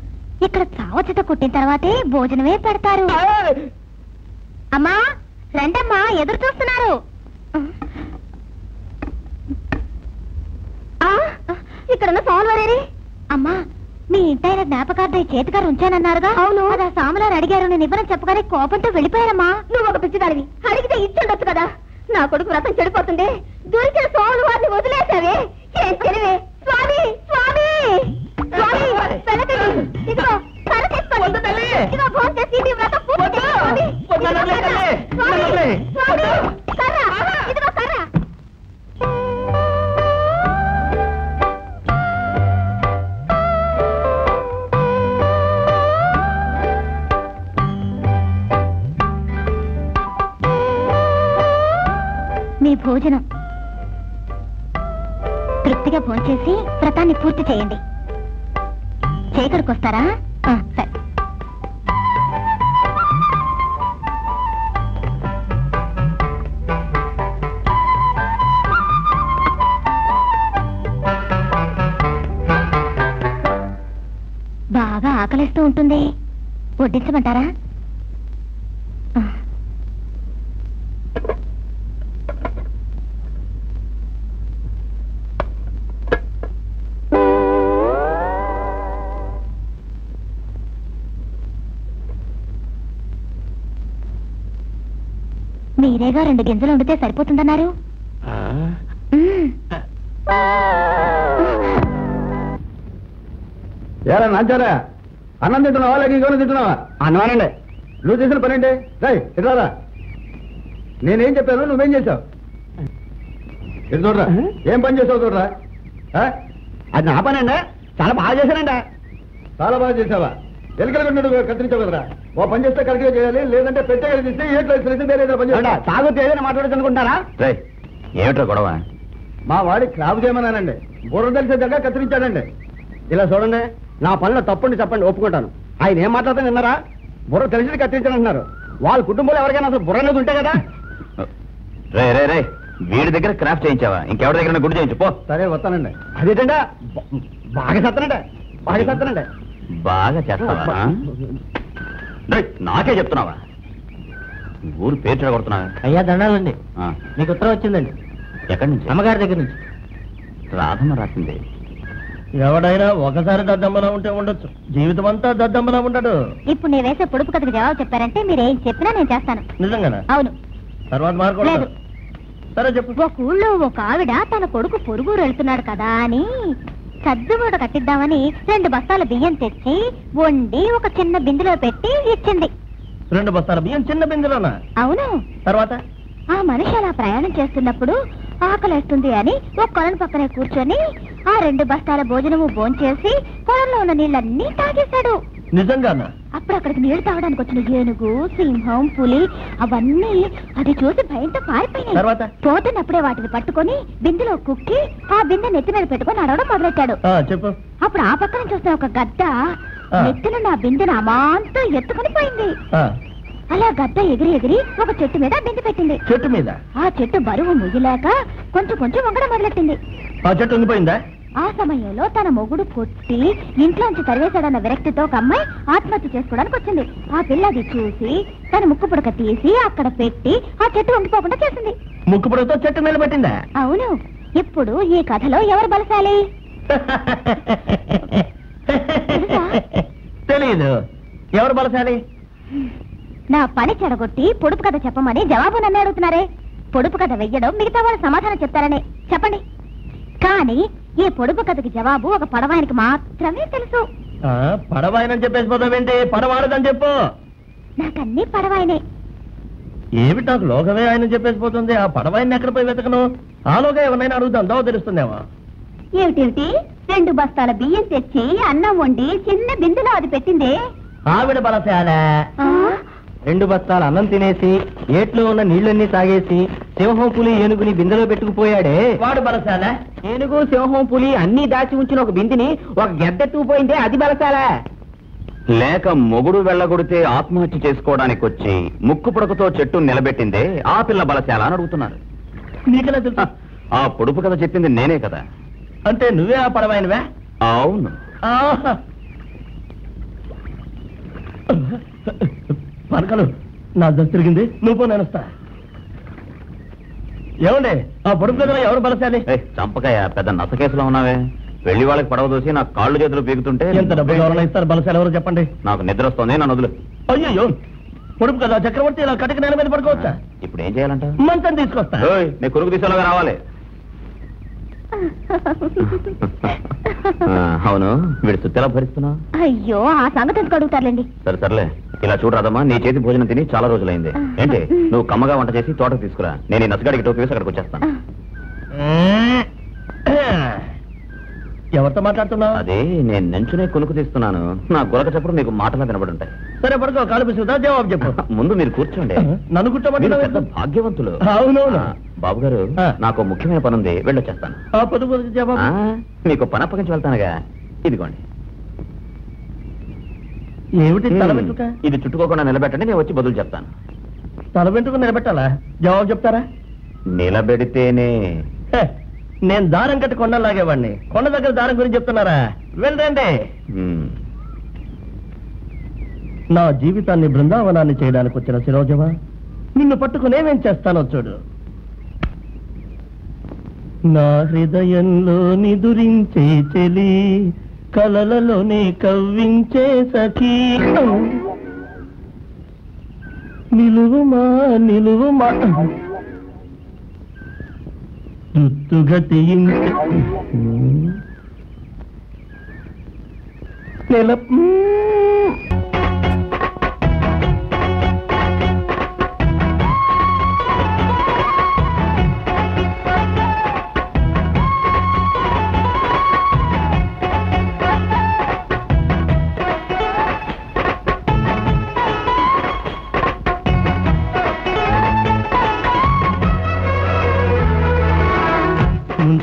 ఇక్కడ చావచిత కొట్టిన తర్వాతే భోజనమే పెడతారు. అమ్మా, రండమ్మా, ఎదురు చూస్తున్నారు. ఇక్కడున్న సాములారేరి. అమ్మా, మీ ఇంటైన జ్ఞాపకార్థం చేతిగారు ఉంచానన్నారుగా? అవును. అది ఆ సాములారు అడిగారు, నేను ఇవ్వనని చెప్పగానే కోపంతో వెళ్ళిపోయారమ్మా. నువ్వు ఒక పిచ్చిదానివి, అడిగితే ఇచ్చుండొచ్చు కదా. నా కొడుకు వ్రతం చెడిపోతుంది, దొరికిన సోములు వారిని వదిలేసావే. ఏం తెలివే? స్వామి స్వామి స్వామి, వెళ్ళకండి. ఇదిగో కర్ర తీసుకోండి. ఇదిగో భోజనం చేసి మీ వ్రతం పూర్తి చేసుకోండి. ఇదిగో కర్ర. స్వామి, స్వామి, కర్ర. ఇదిగో కర్ర. మీ భోజనం తృప్తిగా భోంచేసి వ్రతాన్ని పూర్తి చేయండి. చేకడికొస్తారా? సరే. బాగా ఆకలిస్తూ ఉంటుంది, వడ్డించమంటారా? మీరేగా 2 గింజలు వండితే సరిపోతుందన్నారు. ఎలా నాచారా? అన్నం తింటున్నావా లేక ఇంకోనే తింటున్నావా? అన్నమానండి. నువ్వు చేసిన పని ఏంటి? రై ఇట్లారా. నేనేం చెప్పాను, నువ్వేం చేశావు? ఇది చూడరా, ఏం పని చేసావు చూడరా. అది నా పనండి, చాలా బాగా చేశానండి. చాలా బాగా చేసావా? ఎలుకలు కత్తిరించావు కదరా. ఓ పని చేస్తే కరెక్ట్గా చేయాలి, లేదంటే పెట్టే తీస్తే ఏట్లో పని చేయాలి. తాగుతూ ఏదైనా మాట్లాడచ్చు అనుకుంటారా? ఏమిట్రా గొడవ? మా వాడి క్రాబ్ చేయమన్నానండి, బుర్ర తెలిసే దగ్గర కత్తిరించాడండి. ఇలా చూడండి, నా పనిలో తప్పండి చెప్పండి, ఒప్పుకుంటాను. ఆయన ఏం మాట్లాడతాను విన్నారా? బుర్ర తెలిసి కత్తిరించాలంటున్నారు. వాళ్ళ కుటుంబంలో ఎవరికైనా అసలు బుర్ర అనేది ఉంటే కదా. రే రే రే, వీడి దగ్గర క్రాఫ్ట్ చేయించావా? ఇంకెవరి దగ్గర గుడి చేయించు పో. సరే వస్తానండి. అదేంటంటే బాగా చేస్తానండి, బాగా చేస్తానండి. బాగా చేస్తావా? నాకే చెప్తున్నావా? ఊరు పేరు చెడగొడుతున్నావా? అయ్యా దండాలండి, మీకు ఉత్తరం వచ్చిందండి. ఎక్కడి నుంచి? అమ్మగారి దగ్గర నుంచి. రాధమ్మ రాసింది. ఎవడైనా ఒకసారి దద్దమ్మలా ఉంటే ఉండొచ్చు, జీవితం అంతా దద్దమ్మలా ఉండడు. ఇప్పుడు నేను వేసే పొడుపు కథకు జవాబు చెప్పారంటే మీరు ఏం చెప్పినా నేను చేస్తాను. నిజంగానా? అవును. తర్వాత మార్కోలేదు. సరే చెప్పు. ఒక ఊళ్ళో ఒక ఆవిడ తన కొడుకు పొరుగురు వెళ్తున్నాడు కదా అని సద్దుమూట కట్టిద్దామని 2 బస్తాల బియ్యం తెచ్చి వండి ఒక చిన్న బిందెలో పెట్టి ఇచ్చింది. 2 బస్తాల బియ్యం చిన్న బిందెలోనా? అవును. తర్వాత ఆ మనిషి అలా ప్రయాణం చేస్తున్నప్పుడు ఆకలేస్తుంది అని ఒక కొలను పక్కనే కూర్చొని ఆ 2 బస్తాల భోజనము భోంచేసి కొలంలో ఉన్న నీళ్ళన్నీ తాగేశాడు. నిజంగానా? అప్పుడు అక్కడికి నీళ్లు తాగడానికి వచ్చిన ఏనుగు, సింహం, పులి అవన్నీ అది చూసి భయంతో పారిపోయినాయి. తర్వాత పోతున్నప్పుడే వాటిని పట్టుకొని బిందెలో కుక్కి ఆ బిందె నెత్తి మీద పెట్టుకొని నడవడం మొదలెట్టాడు. చెప్పు. అప్పుడు ఆ పక్కన చూస్తున్న ఒక గద్ద నెత్తిన నా బిందెను అమాంతో ఎత్తుకుని పోయింది. అలా గద్ద ఎగిరి ఎగిరి ఒక చెట్టు మీద బిందె పెట్టింది. చెట్టు మీద? ఆ చెట్టు బరువు ముయ్యలేక కొంచెం కొంచెం వంగడం మొదలెట్టింది. ఆ చెట్టు ఉండిపోయిందా? ఆ సమయంలో తన మొగుడు కొట్టి ఇంట్లోంచి తరివేశాడన్న విరక్తితో ఒక అమ్మాయి ఆత్మహత్య చేసుకోవడానికి వచ్చింది. ఆ పిల్ల అది చూసి తన ముక్కు పుడక తీసి అక్కడ పెట్టి ఆ చెట్టు వంగిపోకుండా చేసింది. ముక్కు పుడకతో చెట్టు నిలబెట్టిందా? అవును. ఇప్పుడు ఈ కథలో ఎవరు బలశాలి? తెలీదు. ఎవరు బలశాలి? నా పని చెడగొట్టి పొడుపు కథ చెప్పమని జవాబు నన్ను అడుగుతున్నారే. పొడుపు కథ వెయ్యడం మిగతా వాళ్ళు సమాధానం చెప్తారనే చెప్పండి. కానీ ఈ పొడుపు కథకి జవాబు ఒక పడవాయనికి మాత్రమే తెలుసు. పడవాయనని చెప్పేసి పోతావేంటి? పడవాడదని చెప్పు. నాకన్నీ పడవాయనే. ఏమిటి నాకు లోకమే ఆయన చెప్పేసి పోతుంది? ఆ పడవాయన్ని ఎక్కడ పోయి వెతకను? ఆలోగా ఎవరైనా అడుగుతాం, దో తెలుస్తుందేమో. ఏమిటి 2 బస్తాల బియ్యం తెచ్చి అన్నం వండి చిన్న బిందులో అది పెట్టింది ఆవిడ బలశాలే. 2 బస్తాల అన్నం తినేసి ఏట్లో ఉన్న నీళ్లన్నీ తాగేసి సింహం, పులి, ఏనుగుని బిందెలో పెట్టుకుపోయాడే వాడు బలశాలే. ఏనుగు, సింహం, పులి అన్ని దాచి ఉంచిన ఒక బిందిని ఒక గెద్దెత్తుకుపోయిందే అది బలశాలే. లేక మొగుడు వెళ్ళగొడితే ఆత్మహత్య చేసుకోవడానికి వచ్చి ముక్కు పుడకతో చెట్టు నిలబెట్టిందే ఆ పిల్ల బలశాల అని అడుగుతున్నారు. నీకెలా తెలుసు? ఆ పొడుపు కథ చెప్పింది నేనే కదా. అంటే నువ్వే ఆ పడవైనవే? అవును. పనకలు నా దశ తిరిగింది, నువ్వు పో, నేను వస్తా. ఏమండి ఆ పొడుపు కథలో ఎవరు బలశాలి? చంపకాయ పెద్ద నసకేసులో ఉన్నావే. పెళ్లి వాళ్ళకి పడవ దోసి నాకు కాళ్ళు చేతులు పీకుతుంటే ఎంత డబ్బు ఎవరైనా ఇస్తారు? బలశాలి ఎవరు చెప్పండి. నాకు నిద్ర వస్తుంది, నన్ను వదులు. అయ్యో పొడుపు కదా చక్రవర్తి, ఇలా కటిక నేల మీద పడుకోవచ్చా? ఇప్పుడు ఏం చేయాలంట? మంచం తీసుకొస్తా. నీ కొరుకు తీసేలాగా రావాలి. అవును, వీడు సుత్తెలా భరిస్తున్నావు? అయ్యో ఆ సంగతి ఎందుకు అడుగుతారులేండి. సరే సర్లే, ఇలా చూడరాదమ్మా, నీ చేతి భోజనం తిని చాలా రోజులైంది. ఏంటి నువ్వు కమ్మగా వంట చేసి తోటకు తీసుకురా, నేను ఈ నసగాడికి టోపీ వేసి అక్కడికి వచ్చేస్తాను. ఎవరితో మాట్లాడుతున్నావు? అదే నేను నెంచునే కొనుక్కు తీస్తున్నాను. నా గొలక చప్పుడు నీకు మాటలా వినబడి ఉంటాయి. సరే పడుకో, కాలు పిసుకుతా, జవాబు చెప్పు. ముందు మీరు కూర్చోండి. నన్ను కూర్చోమంటున్నావు? పెద్ద భాగ్యవంతులు. అవునవును. బాబు గారు, నాకు ముఖ్యమైన పని ఉంది, వెళ్ళొచ్చేస్తాను. జవాబు మీకు పని అప్పగించి వెళ్తానుగా. ఇదిగోండి. ఏమిటి తల వెంట్రుక? ఇది చుట్టుకోకుండా నిలబెట్టండి, నేను వచ్చి బదులు చెప్తాను. తల వెంట్రుక నిలబెట్టాలా? జవాబు చెప్తారా? నిలబెడితేనే. నేను దారం కట్టి కొండ లాగేవాడిని, కొండ దగ్గర దారం గురించి చెప్తున్నారా? వెళ్ళండి. నా జీవితాన్ని బృందావనాన్ని చేయడానికి వచ్చిన శిరోజమా, నిన్ను పట్టుకునేమేం చేస్తానో చూడు. నా హృదయంలో నిదురించే చెలి, కలలలోనే కవ్వించే సఖీ, నిలువుమా నిలువుమా దుత్తుగతి నెల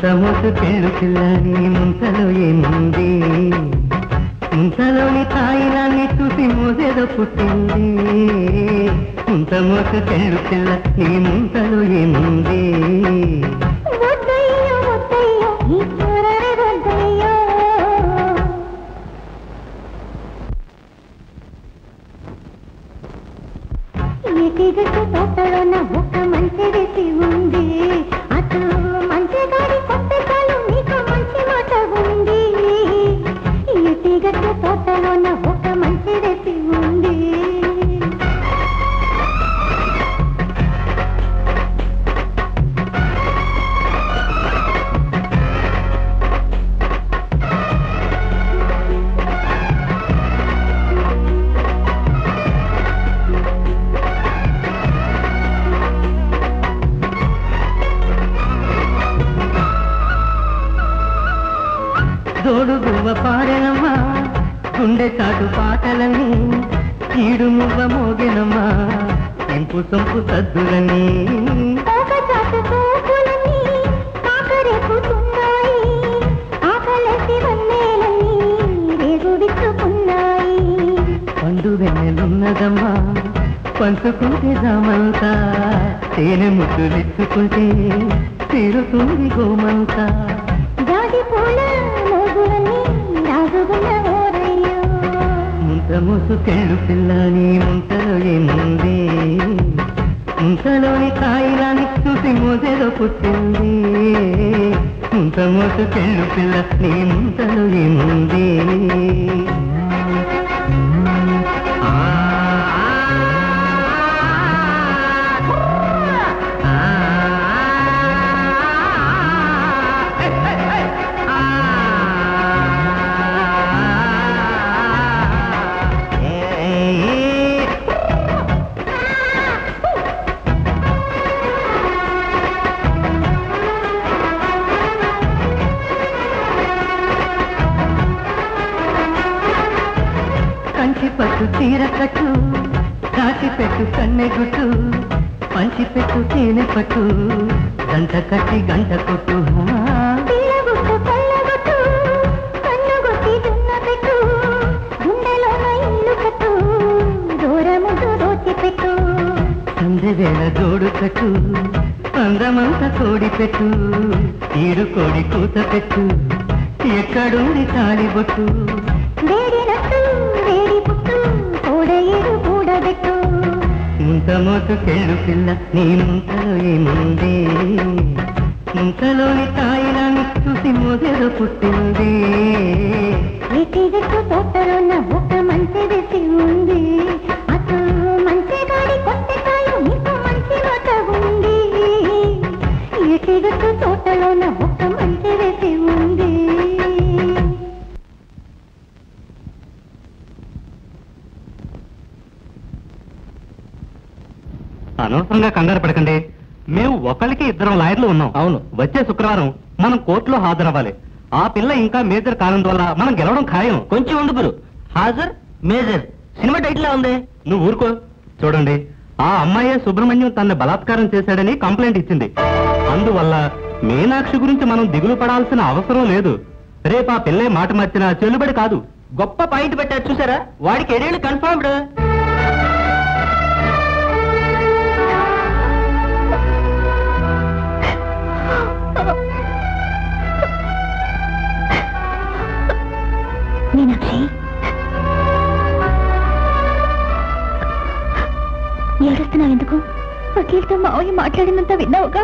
ముంత మోసుకెళ్ళు పిల్లని ముంతలో ఏముంది ముంతలోని తాయిలాన్ని చూసి మోసేదో పుట్టింది ముంత మోసుకెళ్ళు పిల్ల నీ ముంతలో ఏముంది తోటలో నా ఒక మంచి రుచి ఉంది అటు మంచి గాడి కొత్త కాలం నీకు మంచి మాట ఉంది ఎటిగట్టు తోటలో నా ఒక మంచి రుచి ఉంది దోడు గువ్వ పాడెనమ్మా గుండె చాటు పాటలని ఈడు మువ్వ మోగెనమ్మా ఎంపు సొంపు సద్దులని పండు వెన్నెలున్నదమ్మా పంచుకుంటే రామంతా తేనె ముద్దులిచ్చుకుంటే తీరుతుంది గోమంతా ముంత మోసుకెళ్ళు పిల్లని ముంతలో ఏముంది ముంతలోని కాయిలాన్ని చూసి మోసేదో పుట్టింది ముంత మోసుకెళ్ళు పిల్ల నీ ముంతలో ఏముంది పట్టు చీర కట్టు దాచి పెట్టు కన్నె గుట్టు పంచి పెట్టు తేనె పట్టు గంట కట్టి గంట కొట్టు సందెవేళ జోడు కట్టు అందమంతా కోడి పెట్టు ఈడు కోడి కూత పెట్టు ఎక్కడుంది తాళి బొట్టు ముంత మోసుకెళ్ళు పిల్ల నీ ముంతలో ఏముంది ముంతలోని తాయిలాన్ని చూసి మోసేదో పుట్టింది తోటలో నా ఒక మంచి రుచి ఉంది అటు మంచి గాడి కొత్త కాలం నీకు మంచి మాట ఉంది ఎటిగట్టు తోటలో నా ఒక మంచి రుచి ఉంది అనవసరంగా కంగారు పడకండి మేము ఒకరికి ఇద్దరం లాయర్లు ఉన్నాం. అవును, వచ్చే శుక్రవారం మనం కోర్టులో హాజరవ్వాలి. ఆ పిల్ల ఇంకా మేజర్ కారణం వల్ల మనం గెలవడం ఖాయం. కొంచెం ఉండు గురు. హాజర్ మేజర్ సినిమా టైటిల్ ఉంది. నువ్వు ఊరుకో. చూడండి, ఆ అమ్మాయే సుబ్రహ్మణ్యం తన బలాత్కారం చేశాడని కంప్లైంట్ ఇచ్చింది. అందువల్ల మీనాక్షి గురించి మనం దిగులు పడాల్సిన అవసరం లేదు. రేపు ఆ పిల్లే మాట మార్చినా చెల్లుబడి కాదు. గొప్ప పాయింట్ పెట్టారు చూసారా, వాడికి 7 ఏళ్ళు కన్ఫర్మ్డ్. మీనాక్షి, ఏడుస్తున్నావు ఎందుకు? వకీల్తో మావయ్య మాట్లాడినంత విన్నావుగా?